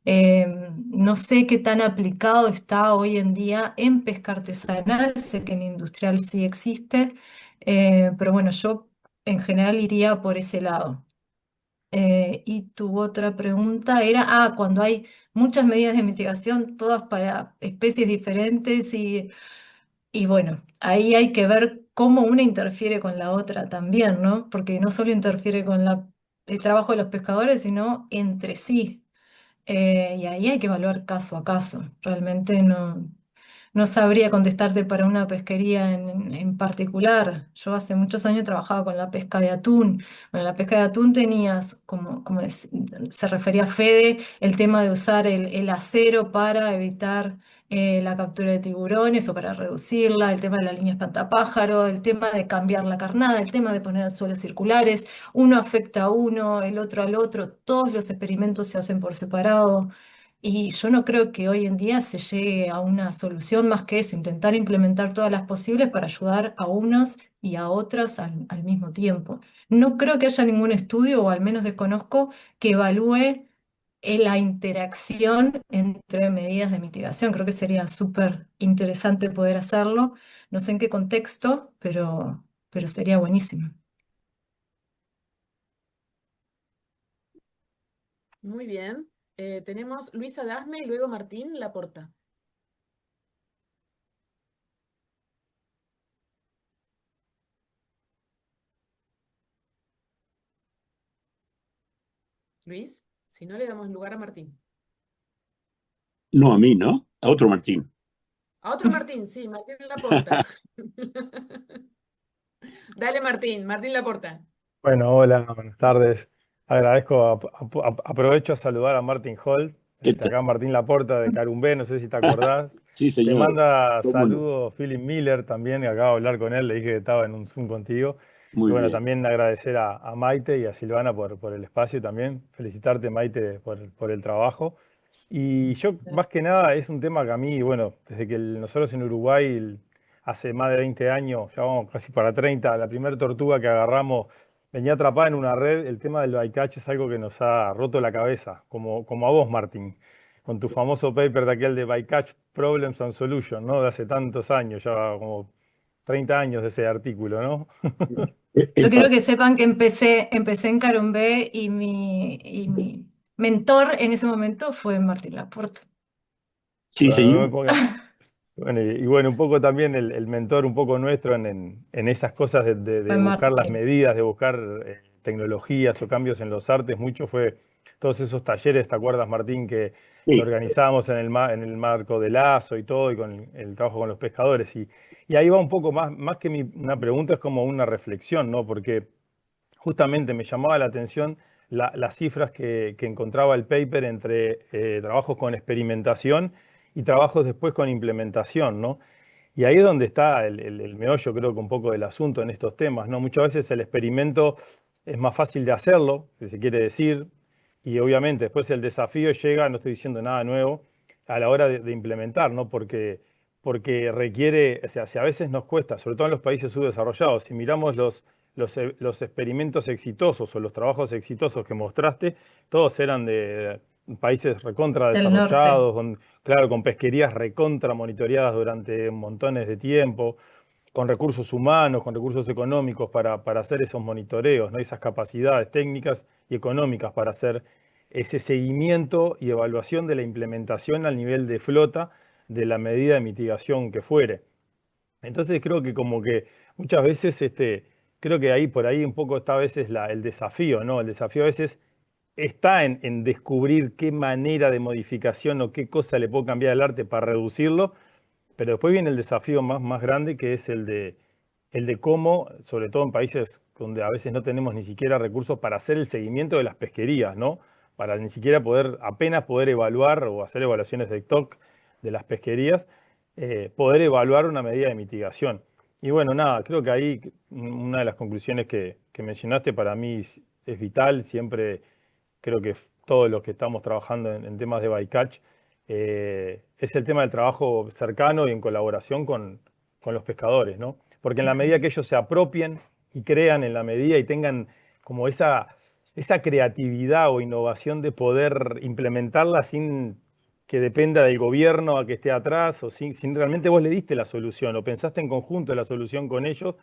No sé qué tan aplicado está hoy en día en pesca artesanal, sé que en industrial sí existe, pero bueno, yo en general iría por ese lado. Y tu otra pregunta era, cuando hay muchas medidas de mitigación, todas para especies diferentes y bueno, ahí hay que ver cómo una interfiere con la otra también, ¿no? Porque no solo interfiere con el trabajo de los pescadores, sino entre sí. Y ahí hay que evaluar caso a caso. Realmente no sabría contestarte para una pesquería en particular. Yo hace muchos años trabajaba con la pesca de atún. Bueno, la pesca de atún tenías, se refería a Fede, el tema de usar el acero para evitar la captura de tiburones o para reducirla, el tema de la línea espantapájaro, el tema de cambiar la carnada, el tema de poner suelos circulares. Uno afecta a uno, el otro al otro. Todos los experimentos se hacen por separado. Y yo no creo que hoy en día se llegue a una solución más que eso, intentar implementar todas las posibles para ayudar a unas y a otras al mismo tiempo. No creo que haya ningún estudio, o al menos desconozco, que evalúe la interacción entre medidas de mitigación. Creo que sería súper interesante poder hacerlo. No sé en qué contexto, pero sería buenísimo. Muy bien. Tenemos Luisa Dasme y luego Martín Laporta. Luis, si no le damos lugar a Martín. No a mí, ¿no? A otro Martín. A otro Martín, sí, Martín Laporta. Dale Martín, Martín Laporta. Bueno, hola, buenas tardes. Agradezco, aprovecho a saludar a Martin Holt, ¿Qué tal? acá Martín Laporta de Carumbé, no sé si te acordás. Sí, Te señor. manda ¿Cómo no? saludos Philip Miller también, que acabo de hablar con él, le dije que estaba en un Zoom contigo. Y Muy bueno, bien. también agradecer a Maite y a Silvana por el espacio también. Felicitarte, Maite, por el trabajo. Y yo, más que nada, es un tema que a mí, bueno, desde que nosotros en Uruguay, hace más de 20 años, ya vamos casi para 30, la primera tortuga que agarramos venía atrapada en una red. El tema del bycatch es algo que nos ha roto la cabeza, como a vos, Martín, con tu famoso paper de aquel de Bycatch Problems and Solutions, ¿no? De hace tantos años, ya como 30 años de ese artículo, ¿no? Yo El quiero pa- que sepan que empecé en Carumbé y mi mentor en ese momento fue Martín Laporte. sí, Bueno, no me señor. pongas. Bueno, y bueno, un poco también el mentor, un poco nuestro en esas cosas de Fue buscar las Martín. medidas, de buscar tecnologías o cambios en los artes. Mucho fue todos esos talleres, ¿te acuerdas, Martín, que Sí. organizábamos en el marco de Lazo y todo, y con el trabajo con los pescadores? Y ahí va un poco más que una pregunta, es como una reflexión, ¿no? Porque justamente me llamaba la atención las cifras que encontraba el paper entre trabajos con experimentación y trabajos después con implementación, ¿no? Y ahí es donde está el meollo, creo que un poco del asunto en estos temas, ¿no? Muchas veces el experimento es más fácil de hacerlo, si se quiere decir, y obviamente después el desafío llega, no estoy diciendo nada nuevo, a la hora de implementar, ¿no? Porque requiere, o sea, si a veces nos cuesta, sobre todo en los países subdesarrollados, si miramos los experimentos exitosos o los trabajos exitosos que mostraste, todos eran de países recontra Del norte. desarrollados, claro, con pesquerías recontra monitoreadas durante montones de tiempo, con recursos humanos, con recursos económicos para hacer esos monitoreos, ¿no? Esas capacidades técnicas y económicas para hacer ese seguimiento y evaluación de la implementación al nivel de flota de la medida de mitigación que fuere. Entonces creo que como que muchas veces, creo que ahí por ahí un poco está a veces el desafío, ¿no? El desafío a veces está en descubrir qué manera de modificación o qué cosa le puedo cambiar al arte para reducirlo, pero después viene el desafío más grande, que es el de cómo, sobre todo en países donde a veces no tenemos ni siquiera recursos para hacer el seguimiento de las pesquerías, ¿no? Para ni siquiera apenas poder evaluar o hacer evaluaciones de TOC de las pesquerías, poder evaluar una medida de mitigación. Y bueno, nada, creo que ahí una de las conclusiones que mencionaste para mí es vital. Siempre creo que todos los que estamos trabajando en temas de bycatch, es el tema del trabajo cercano y en colaboración con los pescadores, ¿no? Porque en la medida Ok. que ellos se apropien y crean en la medida y tengan como esa creatividad o innovación de poder implementarla sin que dependa del gobierno a que esté atrás, o sin realmente vos le diste la solución o pensaste en conjunto la solución con ellos,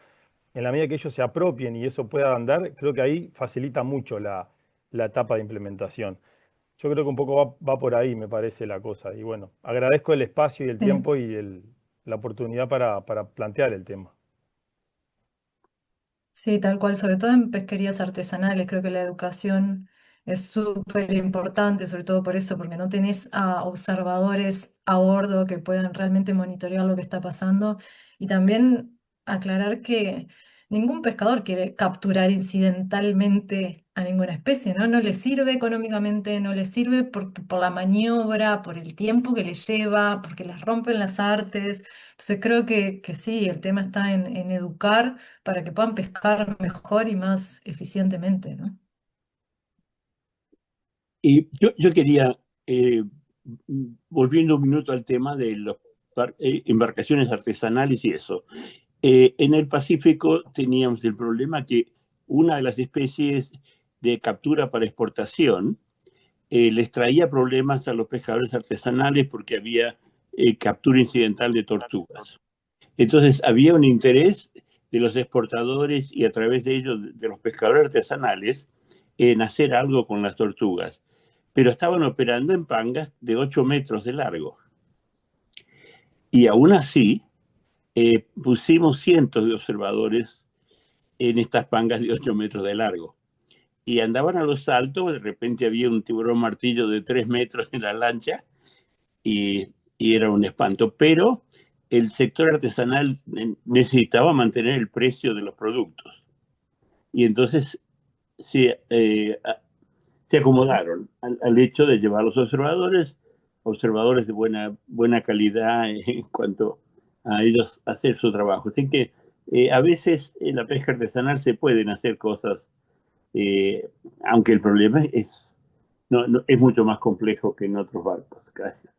en la medida que ellos se apropien y eso pueda andar, creo que ahí facilita mucho la etapa de implementación. Yo creo que un poco va por ahí, me parece la cosa. Y bueno, agradezco el espacio y el Sí. tiempo y la oportunidad para plantear el tema. Sí, tal cual, sobre todo en pesquerías artesanales, creo que la educación es súper importante, sobre todo por eso, porque no tenés a observadores a bordo que puedan realmente monitorear lo que está pasando. Y también aclarar que ningún pescador quiere capturar incidentalmente a ninguna especie, ¿no? No le sirve económicamente, no le sirve por la maniobra, por el tiempo que le lleva, porque les rompen las artes. Entonces creo que sí, el tema está en educar para que puedan pescar mejor y más eficientemente, ¿no? Y yo quería, volviendo un minuto al tema de las embarcaciones artesanales y eso. En el Pacífico teníamos el problema que una de las especies de captura para exportación les traía problemas a los pescadores artesanales porque había captura incidental de tortugas. Entonces había un interés de los exportadores y a través de ellos de los pescadores artesanales en hacer algo con las tortugas, pero estaban operando en pangas de 8 metros de largo. Y aún así, pusimos cientos de observadores en estas pangas de 8 metros de largo. Y andaban a los saltos, de repente había un tiburón martillo de 3 metros en la lancha y, y era un espanto. Pero el sector artesanal necesitaba mantener el precio de los productos. Y entonces se acomodaron al hecho de llevar a los observadores de buena calidad en cuanto a ellos hacer su trabajo. Así que A veces en la pesca artesanal se pueden hacer cosas, eh, aunque el problema es mucho más complejo que en otros barcos. Gracias.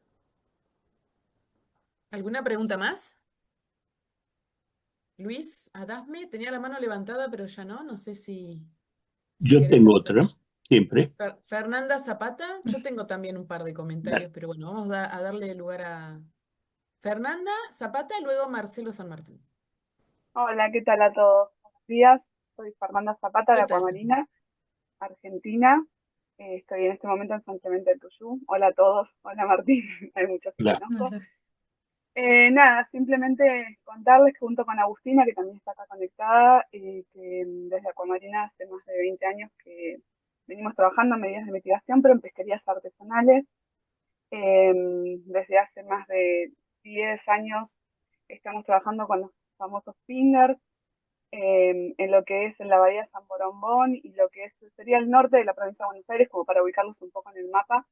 ¿Alguna pregunta más? Luis, Adasme, tenía la mano levantada, pero ya no. No sé si Yo querés tengo hacer. otra, siempre. Fernanda Zapata, yo tengo también un par de comentarios, pero bueno, vamos a darle lugar a Fernanda Zapata, luego Marcelo San Martín. Hola, ¿qué tal a todos? Buenos días, soy Fernanda Zapata de ¿Qué tal? Acuamarina, Argentina. Estoy en este momento en San Clemente del Tuyú. Hola a todos, hola Martín, hay muchos que La- conozco. Nada, simplemente contarles que junto con Agustina, que también está acá conectada, que desde Acuamarina hace más de 20 años que venimos trabajando en medidas de mitigación, pero en pesquerías artesanales. Desde hace más de 10 años estamos trabajando con los famosos fingers, en lo que es en la bahía de San Borombón y lo que sería el norte de la provincia de Buenos Aires, como para ubicarlos un poco en el mapa,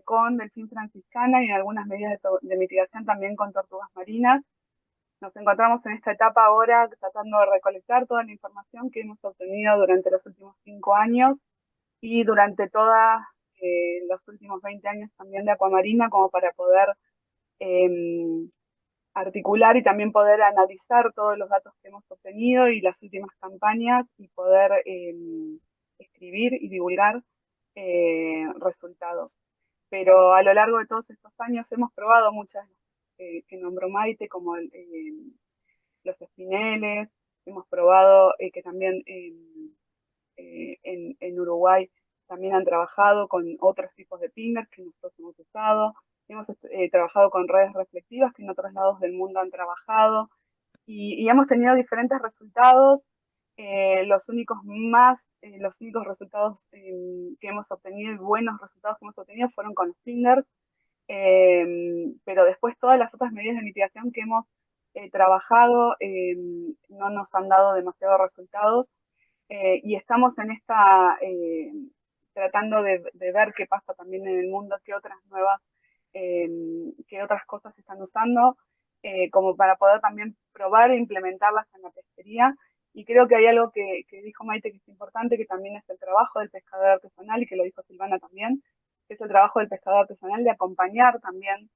con delfín franciscana y en algunas medidas de mitigación también con tortugas marinas. Nos encontramos en esta etapa ahora tratando de recolectar toda la información que hemos obtenido durante los últimos 5 años y durante todos los últimos 20 años también de Acuamarina, como para poder eh, articular y también poder analizar todos los datos que hemos obtenido y las últimas campañas y poder escribir y divulgar resultados. Pero a lo largo de todos estos años hemos probado muchas que nombró Maite, como los espineles, hemos probado que también en Uruguay también han trabajado con otros tipos de pingers que nosotros hemos usado. Hemos trabajado con redes reflectivas que en otros lados del mundo han trabajado y hemos tenido diferentes resultados. Los únicos resultados que hemos obtenido y buenos resultados que hemos obtenido fueron con los fingers, pero después todas las otras medidas de mitigación que hemos trabajado no nos han dado demasiados resultados. Y estamos en tratando de ver qué pasa también en el mundo, eh, qué otras cosas se están usando, como para poder también probar e implementarlas en la pesquería. Y creo que hay algo que dijo Maite que es importante, que también es el trabajo del pescador artesanal, y que lo dijo Silvana también, que es el trabajo del pescador artesanal de acompañar también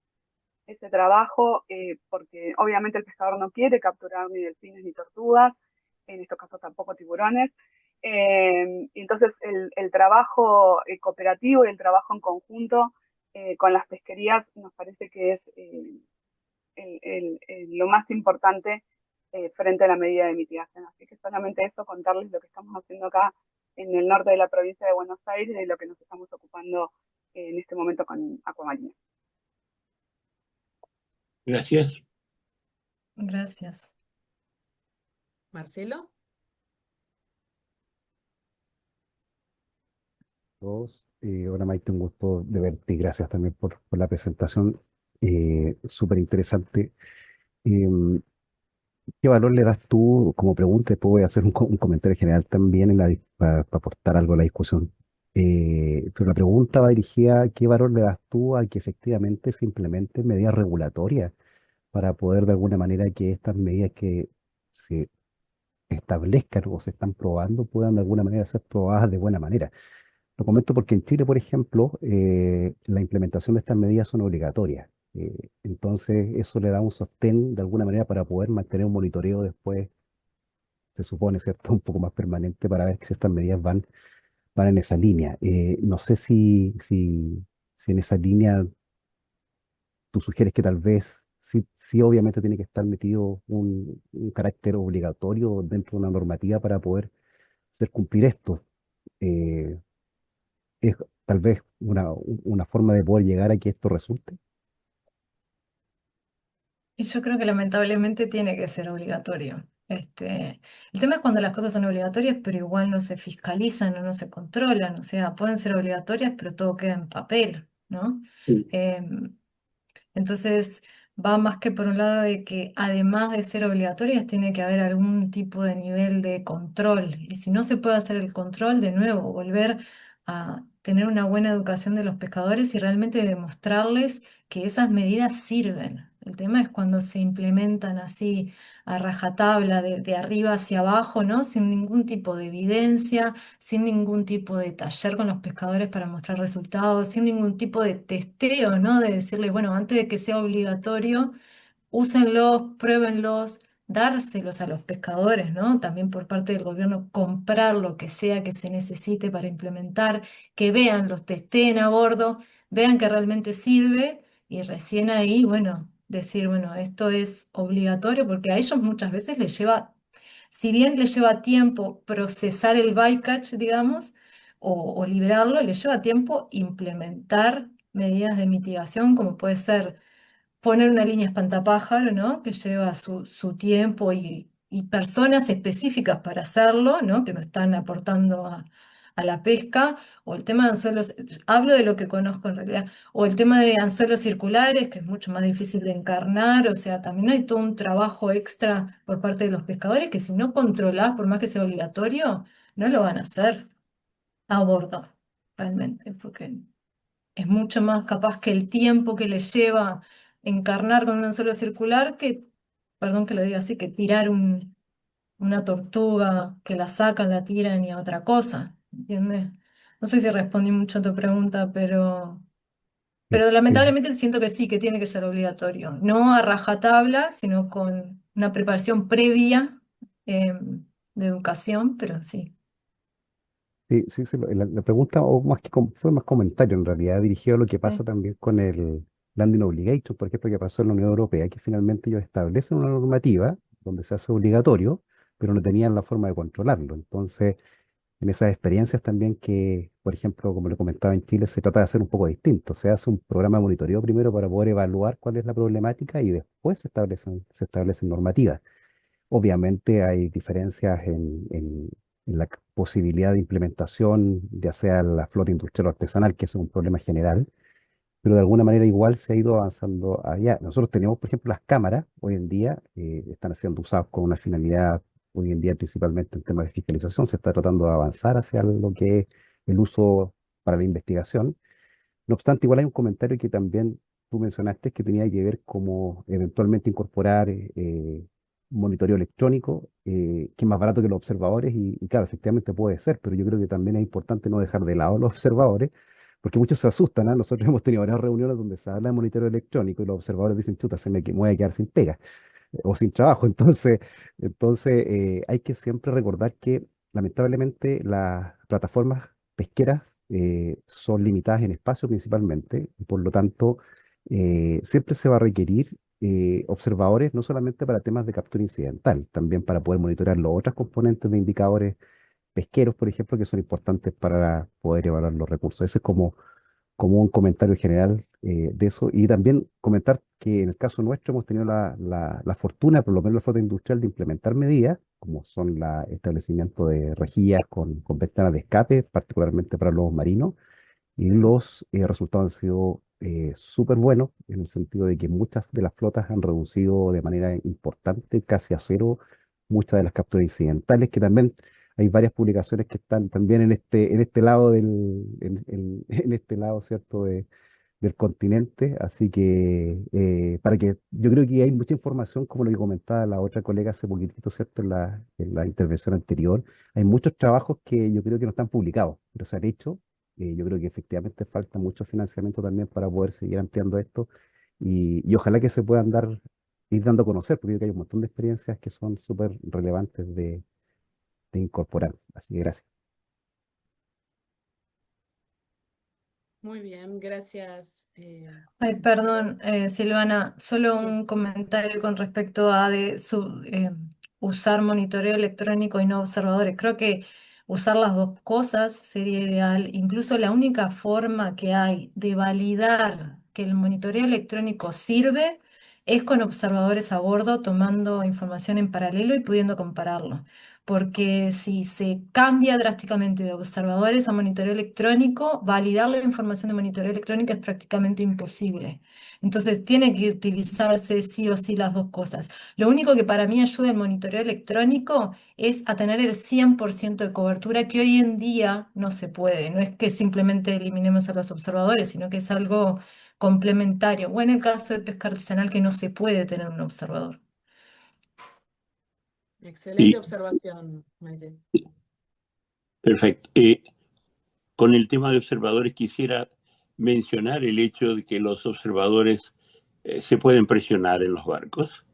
ese trabajo, porque obviamente el pescador no quiere capturar ni delfines ni tortugas, en estos casos tampoco tiburones. Y entonces el trabajo cooperativo y el trabajo en conjunto con las pesquerías nos parece que es lo más importante frente a la medida de mitigación. Así que solamente eso, contarles lo que estamos haciendo acá en el norte de la provincia de Buenos Aires y de lo que nos estamos ocupando en este momento con Acuamarina. Gracias. Gracias. Marcelo. Todos. Hola Maite, un gusto de verte y gracias también por la presentación, súper interesante. Em, ¿Qué valor le das tú como pregunta? Después voy a hacer un comentario general también para aportar algo a la discusión. Pero la pregunta va dirigida a qué valor le das tú a que efectivamente se implementen medidas regulatorias para poder de alguna manera que estas medidas que se establezcan o se están probando puedan de alguna manera ser probadas de buena manera. Lo comento porque en Chile, por ejemplo, la implementación de estas medidas son obligatorias. Entonces, eso le da un sostén de alguna manera para poder mantener un monitoreo después, se supone, ¿cierto? Un poco más permanente para ver si estas medidas van en esa línea. No sé si en esa línea tú sugieres que tal vez sí obviamente tiene que estar metido un carácter obligatorio dentro de una normativa para poder hacer cumplir esto. Eh, es tal vez una forma de poder llegar a que esto resulte. Y yo creo que lamentablemente tiene que ser obligatorio. El tema es cuando las cosas son obligatorias, pero igual no se fiscalizan o no se controlan. O sea, pueden ser obligatorias, pero todo queda en papel, ¿no? Sí. Entonces, va más que por un lado de que además de ser obligatorias, tiene que haber algún tipo de nivel de control. Y si no se puede hacer el control, de nuevo, volver a tener una buena educación de los pescadores y realmente demostrarles que esas medidas sirven. El tema es cuando se implementan así a rajatabla, de arriba hacia abajo, ¿no? Sin ningún tipo de evidencia, sin ningún tipo de taller con los pescadores para mostrar resultados, sin ningún tipo de testeo, ¿no? De decirle, bueno, antes de que sea obligatorio, úsenlos, pruébenlos, dárselos a los pescadores, ¿no? También por parte del gobierno, comprar lo que sea que se necesite para implementar, que vean, los testeen a bordo, vean que realmente sirve y recién ahí, bueno, decir, bueno, esto es obligatorio porque a ellos muchas veces les lleva, si bien les lleva tiempo procesar el bycatch, digamos, o liberarlo, les lleva tiempo implementar medidas de mitigación como puede ser poner una línea espantapájaro, ¿no? Que lleva su tiempo y personas específicas para hacerlo, ¿no? Que no están aportando a la pesca, o el tema de anzuelos, hablo de lo que conozco en realidad, o el tema de anzuelos circulares, que es mucho más difícil de encarnar, o sea, también hay todo un trabajo extra por parte de los pescadores que si no controlás, por más que sea obligatorio, no lo van a hacer a bordo, realmente, porque es mucho más capaz que el tiempo que le lleva encarnar con un anzuelo circular que, perdón que lo diga así, que tirar una tortuga que la sacan, la tiran y a otra cosa, ¿entiendes? No sé si respondí mucho a tu pregunta, Sí, pero sí, lamentablemente siento que sí, que tiene que ser obligatorio. No a rajatabla, sino con una preparación previa de educación, pero sí. sí, sí, sí, la pregunta o más que fue más comentario en realidad dirigido a lo que pasa Sí. también con el Landing Obligation, por ejemplo, que pasó en la Unión Europea, que finalmente ellos establecen una normativa donde se hace obligatorio, pero no tenían la forma de controlarlo. Entonces, en esas experiencias también que, por ejemplo, como lo comentaba en Chile, se trata de hacer un poco distinto. Se hace un programa de monitoreo primero para poder evaluar cuál es la problemática y después se establecen normativas. Obviamente hay diferencias en la posibilidad de implementación, ya sea la flota industrial o artesanal, que eso es un problema general, pero de alguna manera igual se ha ido avanzando allá. Nosotros tenemos, por ejemplo, las cámaras, hoy en día están siendo usadas con una finalidad, hoy en día principalmente en temas de fiscalización, se está tratando de avanzar hacia lo que es el uso para la investigación. No obstante, igual hay un comentario que también tú mencionaste que tenía que ver como eventualmente incorporar monitoreo electrónico, que es más barato que los observadores, y claro, efectivamente puede ser, pero yo creo que también es importante no dejar de lado los observadores, porque muchos se asustan, ¿ah? Nosotros hemos tenido varias reuniones donde se habla de monitoreo electrónico y los observadores dicen, chuta, me voy a quedar sin pega o sin trabajo. Entonces, hay que siempre recordar que lamentablemente las plataformas pesqueras son limitadas en espacio principalmente y por lo tanto siempre se va a requerir observadores no solamente para temas de captura incidental, también para poder monitorear los otros componentes de indicadores pesqueros, por ejemplo, que son importantes para poder evaluar los recursos. Ese es como un comentario general de eso. Y también comentar que en el caso nuestro hemos tenido la fortuna, por lo menos la flota industrial, de implementar medidas, como son el establecimiento de rejillas con ventanas de escape, particularmente para los marinos, y los resultados han sido súper buenos, en el sentido de que muchas de las flotas han reducido de manera importante, casi a cero, muchas de las capturas incidentales, que también hay varias publicaciones que están también en este lado en este lado, ¿cierto?, del continente. Así que, para que, yo creo que hay mucha información, como lo que comentaba la otra colega hace poquitito, ¿cierto?, en la intervención anterior. Hay muchos trabajos que yo creo que no están publicados, pero se han hecho. Yo creo que efectivamente falta mucho financiamiento también para poder seguir ampliando esto y ojalá que se puedan ir dando a conocer, porque yo creo que hay un montón de experiencias que son súper relevantes de incorporar. Así que gracias. Muy bien, gracias. Ay, perdón, Silvana, solo Sí. un comentario con respecto a usar monitoreo electrónico y no observadores. Creo que usar las dos cosas sería ideal. Incluso la única forma que hay de validar que el monitoreo electrónico sirve es con observadores a bordo, tomando información en paralelo y pudiendo compararlo. Porque si se cambia drásticamente de observadores a monitoreo electrónico, validar la información de monitoreo electrónico es prácticamente imposible. Entonces, tiene que utilizarse sí o sí las dos cosas. Lo único que para mí ayuda el monitoreo electrónico es a tener el 100% de cobertura, que hoy en día no se puede. No es que simplemente eliminemos a los observadores, sino que es algo complementario, o en el caso de pesca artesanal que no se puede tener un observador. Excelente Sí, observación, Maite. perfecto. Con el tema de observadores quisiera mencionar el hecho de que los observadores se pueden presionar en los barcos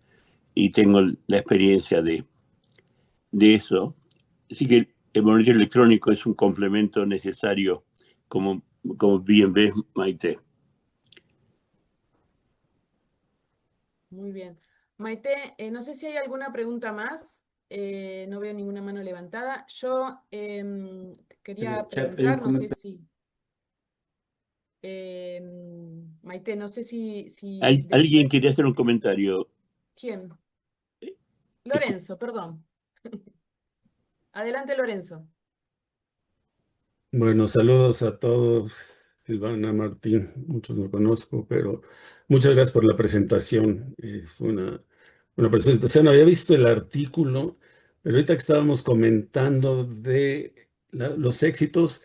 y tengo la experiencia de eso. Así que el monitoreo electrónico es un complemento necesario, como bien ves, Maite. Muy bien. Maite, no sé si hay alguna pregunta más. No veo ninguna mano levantada. Yo quería Chat, hay un preguntar, no sé comentario. si... Maite, no sé si ¿Alguien después... quería hacer un comentario? ¿Quién? Eh, Lorenzo, perdón. Adelante, Lorenzo. Bueno, saludos a todos. Silvana, Martín, muchos no conozco, pero muchas gracias por la presentación. Es una presentación. Había visto el artículo, pero ahorita que estábamos comentando de los éxitos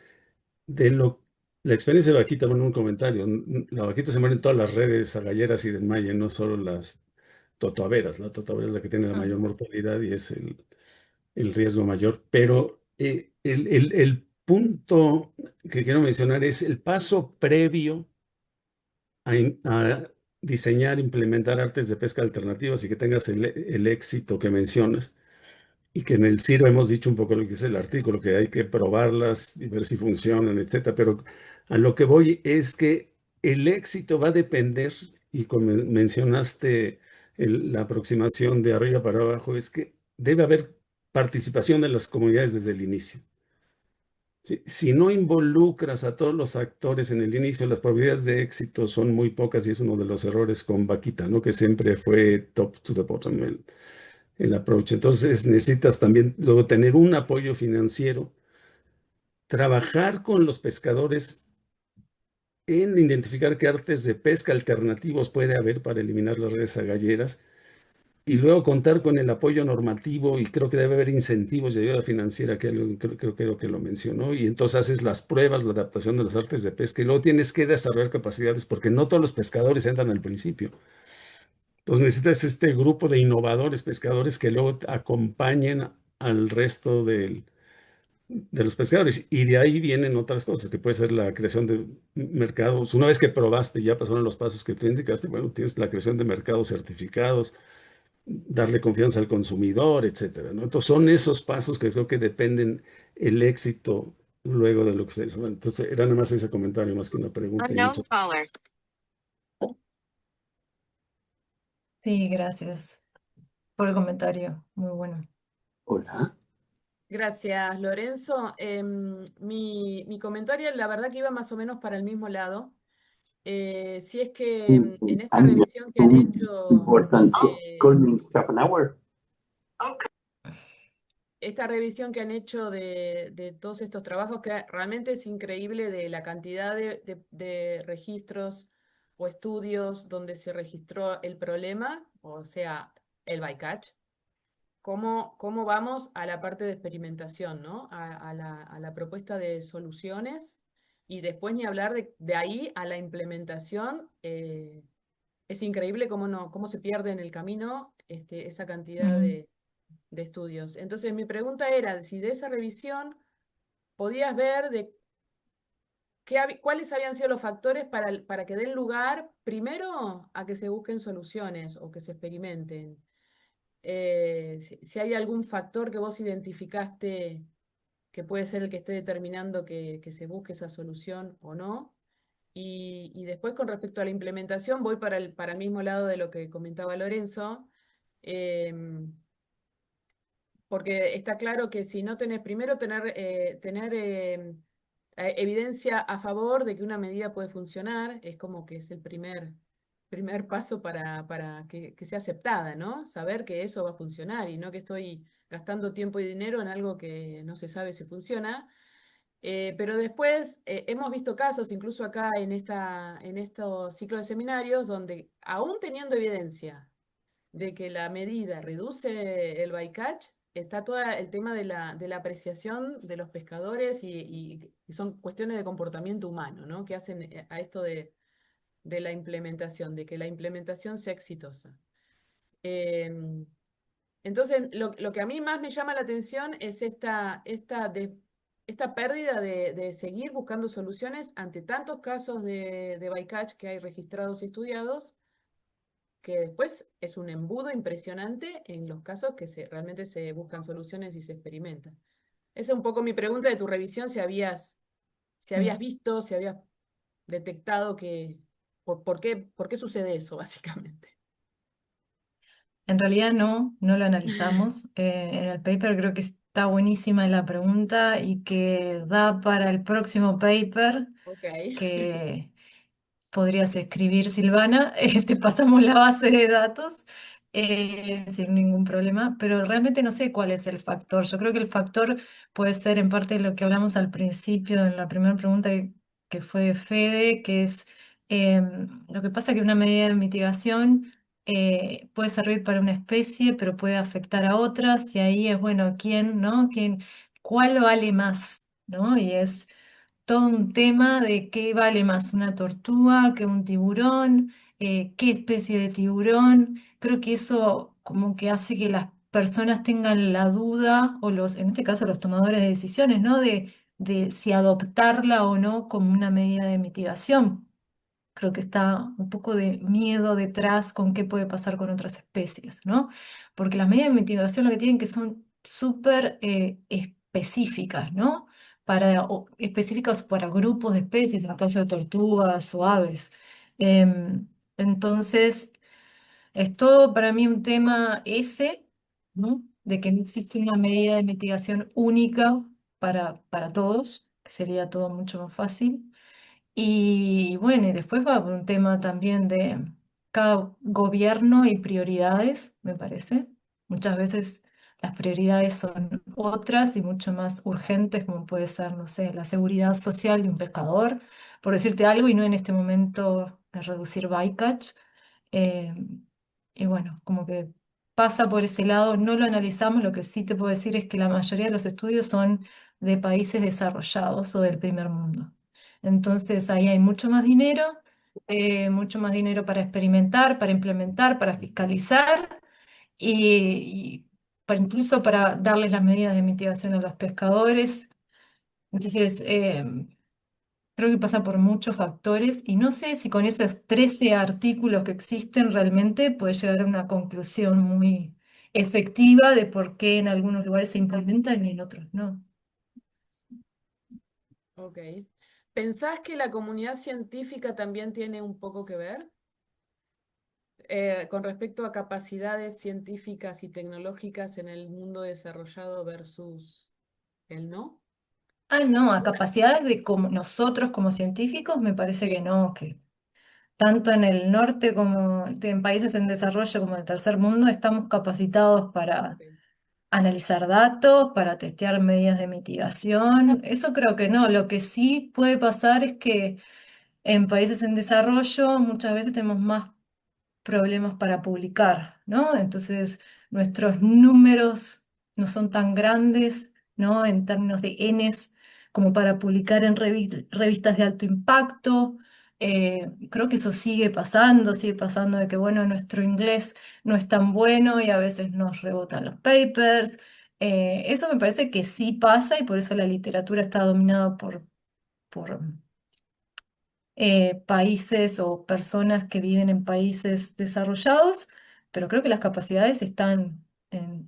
de la experiencia de vaquita, bueno, un comentario. La vaquita se muere en todas las redes agalleras y desmayan, no solo las totoaveras. La totoavera es la que tiene la Ah, mayor mortalidad y es el riesgo mayor, pero el punto que quiero mencionar es el paso previo a diseñar, implementar artes de pesca alternativas y que tengas el éxito que mencionas. Y que en el CIRO hemos dicho un poco lo que dice el artículo, que hay que probarlas y ver si funcionan, etcétera. Pero a lo que voy es que el éxito va a depender, y como mencionaste la aproximación de arriba para abajo, es que debe haber participación de las comunidades desde el inicio. Si no involucras a todos los actores en el inicio, las probabilidades de éxito son muy pocas y es uno de los errores con Vaquita, ¿no? Que siempre fue top to the bottom el approach. Entonces necesitas también luego tener un apoyo financiero, trabajar con los pescadores en identificar qué artes de pesca alternativos puede haber para eliminar las redes agalleras y luego contar con el apoyo normativo y creo que debe haber incentivos de ayuda financiera, que creo que lo mencionó, y entonces haces las pruebas, la adaptación de las artes de pesca y luego tienes que desarrollar capacidades porque no todos los pescadores entran al principio. Entonces necesitas este grupo de innovadores, pescadores que luego acompañen al resto de los pescadores. Y de ahí vienen otras cosas, que puede ser la creación de mercados. Una vez que probaste, ya pasaron los pasos que tú indicaste, bueno, tienes la creación de mercados certificados, darle confianza al consumidor, etcétera, ¿no? Entonces son esos pasos que creo que dependen el éxito luego de lo que ustedes. Bueno, entonces era nada más ese comentario, más que una pregunta. Sí, gracias por el comentario, muy bueno. Hola. Gracias, Lorenzo. Mi comentario, la verdad que iba más o menos para el mismo lado. Si es que en esta revisión que han hecho, esta revisión que han hecho de todos estos trabajos, que realmente es increíble de la cantidad de registros o estudios donde se registró el problema, o sea, el bycatch. ¿Cómo vamos a la parte de experimentación, ¿no? A la propuesta de soluciones y después ni hablar de ahí a la implementación. Es increíble cómo se pierde en el camino esa cantidad Mm. de estudios. Entonces mi pregunta era si de esa revisión podías ver de cuáles habían sido los factores para que den lugar primero a que se busquen soluciones o que se experimenten. Si hay algún factor que vos identificaste que puede ser el que esté determinando que se busque esa solución o no. Y después con respecto a la implementación, voy para el mismo lado de lo que comentaba Lorenzo, porque está claro que si no tenés, primero tener evidencia a favor de que una medida puede funcionar, es como que es el primer paso para que sea aceptada, ¿no? Saber que eso va a funcionar y no que estoy gastando tiempo y dinero en algo que no se sabe si funciona. Pero después hemos visto casos, incluso acá en estos ciclos de seminarios, donde aún teniendo evidencia de que la medida reduce el bycatch, está todo el tema de la apreciación de los pescadores y son cuestiones de comportamiento humano, ¿no? Que hacen a esto de de la implementación, de que la implementación sea exitosa. Entonces, lo que a mí más me llama la atención es esta pérdida de seguir buscando soluciones ante tantos casos de bycatch que hay registrados y estudiados, que después es un embudo impresionante en los casos que realmente se buscan soluciones y se experimentan. Esa es un poco mi pregunta de tu revisión, si habías visto, si habías detectado por qué sucede eso, básicamente. En realidad no lo analizamos. En el paper creo que está buenísima la pregunta y que da para el próximo paper Ok. que podrías escribir, Silvana. Te pasamos la base de datos sin ningún problema, pero realmente no sé cuál es el factor. Yo creo que el factor puede ser en parte lo que hablamos al principio en la primera pregunta que fue de Fede, que es lo que pasa que una medida de mitigación puede servir para una especie, pero puede afectar a otras, y ahí es, bueno, ¿quién, no? ¿Cuál vale más? ¿No? Y es todo un tema de qué vale más una tortuga que un tiburón, qué especie de tiburón. Creo que eso como que hace que las personas tengan la duda, o en este caso los tomadores de decisiones, ¿no? De si adoptarla o no como una medida de mitigación. Creo que está un poco de miedo detrás con qué puede pasar con otras especies, ¿no? Porque las medidas de mitigación lo que tienen que son súper específicas, ¿no? Específicas para grupos de especies, en el caso de tortugas o aves. Entonces, es todo para mí un tema ese, ¿no? De que no existe una medida de mitigación única para todos, que sería todo mucho más fácil. Y bueno, y después va por un tema también de cada gobierno y prioridades, me parece. Muchas veces las prioridades son otras y mucho más urgentes, como puede ser, no sé, la seguridad social de un pescador, por decirte algo, y no en este momento reducir bycatch. Eh, y bueno, como que pasa por ese lado, no lo analizamos, lo que sí te puedo decir es que la mayoría de los estudios son de países desarrollados o del primer mundo. Entonces ahí hay mucho más dinero para experimentar, para implementar, para fiscalizar y incluso para darles las medidas de mitigación a los pescadores. Entonces, creo que pasa por muchos factores y no sé si con esos 13 artículos que existen realmente puede llegar a una conclusión muy efectiva de por qué en algunos lugares se implementan y en otros no. Ok. ¿Pensás que la comunidad científica también tiene un poco que ver? Con respecto a capacidades científicas y tecnológicas en el mundo desarrollado versus el no. Ah, no, a capacidades de como nosotros como científicos me parece que no, que tanto en el norte como en países en desarrollo como en el tercer mundo estamos capacitados para Ok. analizar datos, para testear medidas de mitigación. Eso creo que no. Lo que sí puede pasar es que en países en desarrollo muchas veces tenemos más problemas para publicar, ¿no? Entonces, nuestros números no son tan grandes, ¿no? En términos de Ns, como para publicar en revistas de alto impacto. Creo que eso sigue pasando de que, bueno, nuestro inglés no es tan bueno y a veces nos rebotan los papers. Eso me parece que sí pasa y por eso la literatura está dominada por países o personas que viven en países desarrollados, pero creo que las capacidades están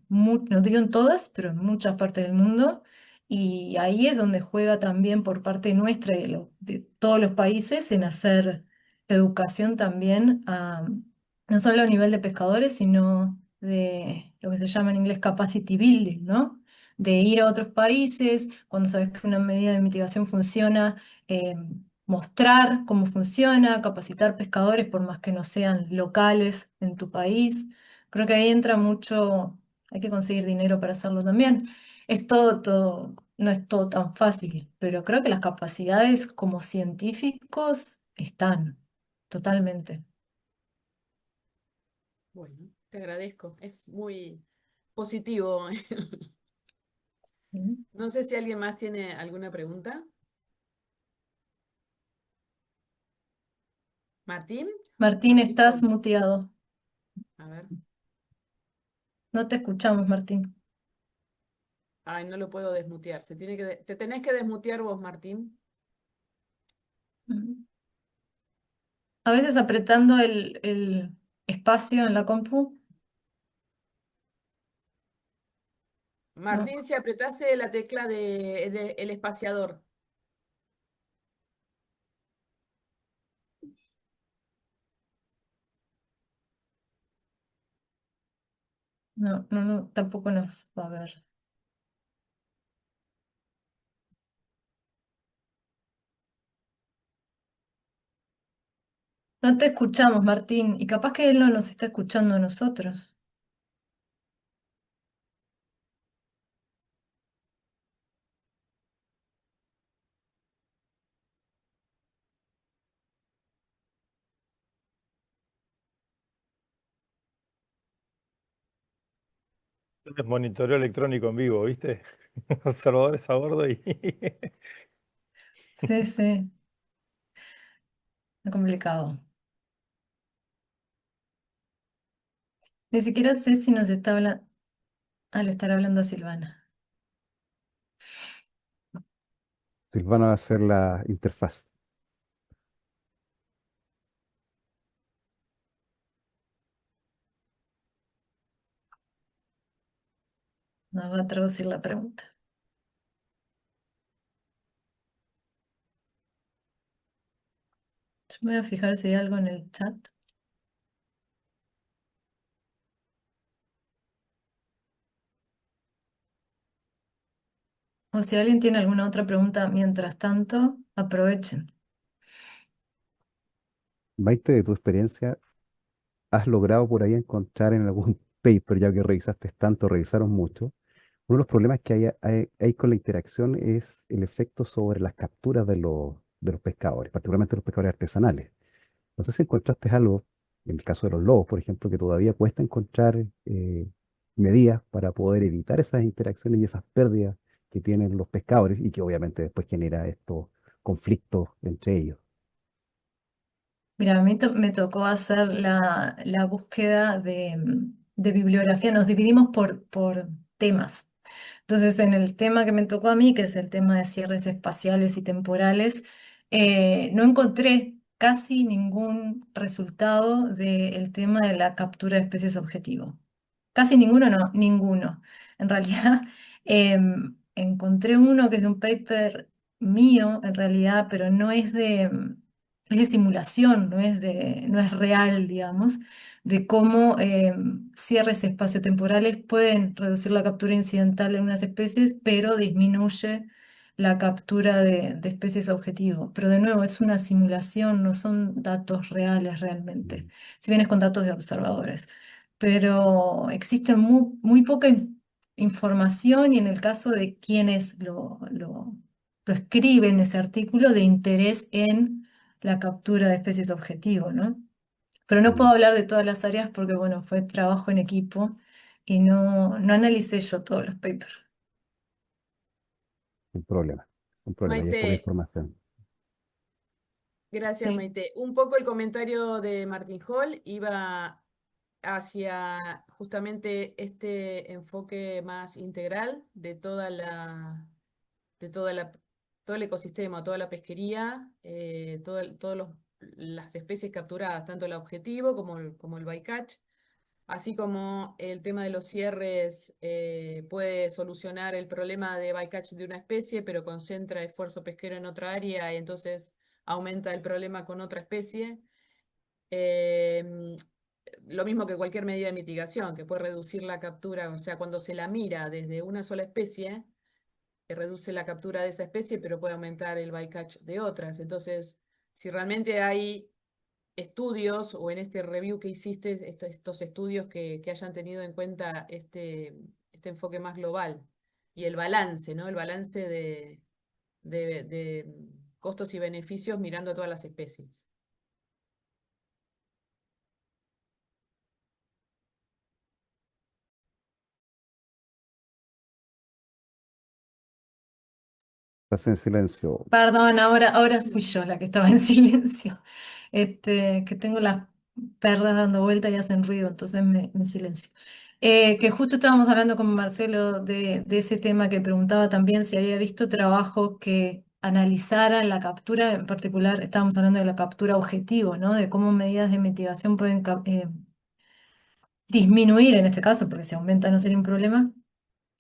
no digo en todas, pero en muchas partes del mundo, y ahí es donde juega también por parte nuestra y de todos los países en hacer educación también, no solo a nivel de pescadores, sino de lo que se llama en inglés capacity building, ¿no? De ir a otros países, cuando sabes que una medida de mitigación funciona, mostrar cómo funciona, capacitar pescadores por más que no sean locales en tu país. Creo que ahí entra mucho, hay que conseguir dinero para hacerlo también. Es no es todo tan fácil, pero creo que las capacidades como científicos están totalmente. Bueno, te agradezco. Es muy positivo. ¿Sí? No sé si alguien más tiene alguna pregunta. Martín, Martín, estás Martín, muteado. a ver. No te escuchamos, Martín. Ay, no lo puedo desmutear. Te tenés que desmutear vos, Martín. Mm. A veces apretando el espacio en la compu. No, Martín, si apretase la tecla el espaciador. no, tampoco nos va a ver. No te escuchamos, Martín, y capaz que él no nos está escuchando a nosotros. Es monitoreo electrónico en vivo, ¿viste? Observadores a bordo y... Sí, sí, es complicado. Ni siquiera sé si nos está hablando, al estar hablando a Silvana. Silvana va a ser la interfaz. Nos va a traducir la pregunta. Yo me voy a fijar si hay algo en el chat. O si alguien tiene alguna otra pregunta mientras tanto, aprovechen. Maite, de tu experiencia, ¿has logrado por ahí encontrar en algún paper, ya que revisaste tanto, revisaron mucho? Uno de los problemas que hay con la interacción es el efecto sobre las capturas de los pescadores, particularmente los pescadores artesanales. No sé si encontraste algo, en el caso de los lobos, por ejemplo, que todavía cuesta encontrar medidas para poder evitar esas interacciones y esas pérdidas que tienen los pescadores y que obviamente después genera estos conflictos entre ellos. Mira, a mí me tocó hacer la búsqueda de bibliografía. Nos dividimos por temas. Entonces, en el tema que me tocó a mí, que es el tema de cierres espaciales y temporales, no encontré casi ningún resultado del tema de la captura de especies objetivo. Casi ninguno, no, ninguno. En realidad, encontré uno que es de un paper mío, en realidad, pero no es es de simulación, no es real, digamos, de cómo cierres espaciotemporales pueden reducir la captura incidental en unas especies, pero disminuye la captura de especies objetivo. Pero de nuevo, es una simulación, no son datos reales realmente, Mm. si bien es con datos de observadores. Pero existe muy poca información y en el caso de quienes lo escriben ese artículo, de interés en la captura de especies objetivo, ¿no? Pero no puedo Mm. hablar de todas las áreas porque, bueno, fue trabajo en equipo y no analicé yo todos los papers. Un problema, un problema, y es poca Maite, información. gracias, Sí. Maite. Un poco el comentario de Martin Hall iba hacia justamente este enfoque más integral de de toda todo el ecosistema, toda la pesquería, todas las especies capturadas, tanto el objetivo como el bycatch, así como el tema de los cierres puede solucionar el problema de bycatch de una especie, pero concentra esfuerzo pesquero en otra área y entonces aumenta el problema con otra especie. Em, lo mismo que cualquier medida de mitigación, que puede reducir la captura, o sea, cuando se la mira desde una sola especie, reduce la captura de esa especie, pero puede aumentar el bycatch de otras. Entonces, si realmente hay estudios, o en este review que hiciste, estos estudios que hayan tenido en cuenta este enfoque más global y el balance, ¿no? El balance de costos y beneficios mirando a todas las especies. Estás en silencio. Perdón, ahora fui yo la que estaba en silencio. que tengo las perras dando vuelta y hacen ruido, entonces me silencio. Que justo estábamos hablando con Marcelo de ese tema que preguntaba también si había visto trabajos que analizaran la captura, en particular estábamos hablando de la captura objetivo, ¿no? De cómo medidas de mitigación pueden disminuir en este caso, porque si aumenta no sería un problema.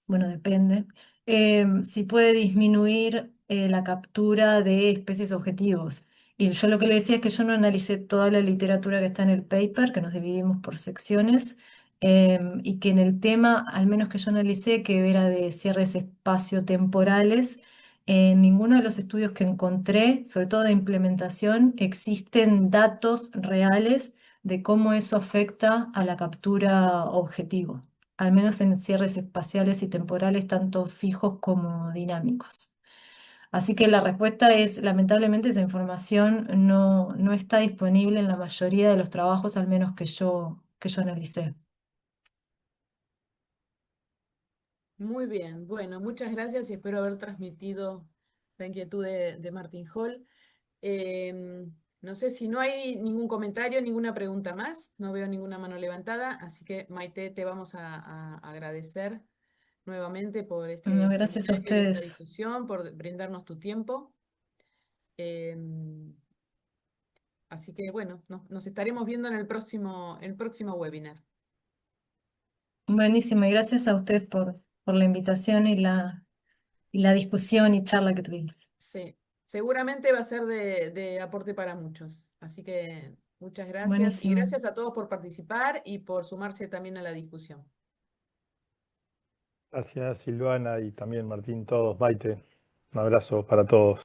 Bueno, depende. Si puede disminuir la captura de especies objetivos. Y yo lo que le decía es que yo no analicé toda la literatura que está en el paper, que nos dividimos por secciones, y que en el tema, al menos que yo analicé, que era de cierres espaciotemporales, en ninguno de los estudios que encontré, sobre todo de implementación, existen datos reales de cómo eso afecta a la captura objetivo, al menos en cierres espaciales y temporales, tanto fijos como dinámicos. Así que la respuesta es, lamentablemente, esa información no está disponible en la mayoría de los trabajos, al menos que yo analicé. Muy bien, bueno, muchas gracias y espero haber transmitido la inquietud de Martín Hall. No sé si no hay ningún comentario, ninguna pregunta más, no veo ninguna mano levantada, así que Maite, te vamos a agradecer nuevamente por este Bueno, gracias a seminario y esta ustedes. difusión, por brindarnos tu tiempo. Así que bueno, nos estaremos viendo en el próximo webinar. Buenísimo, y gracias a ustedes por la invitación y la discusión y charla que tuvimos. Sí, seguramente va a ser de aporte para muchos. Así que muchas gracias y Buenísimo. gracias a todos por participar y por sumarse también a la discusión. Gracias, Silvana, y también Martín, todos. Maite, un abrazo para todos.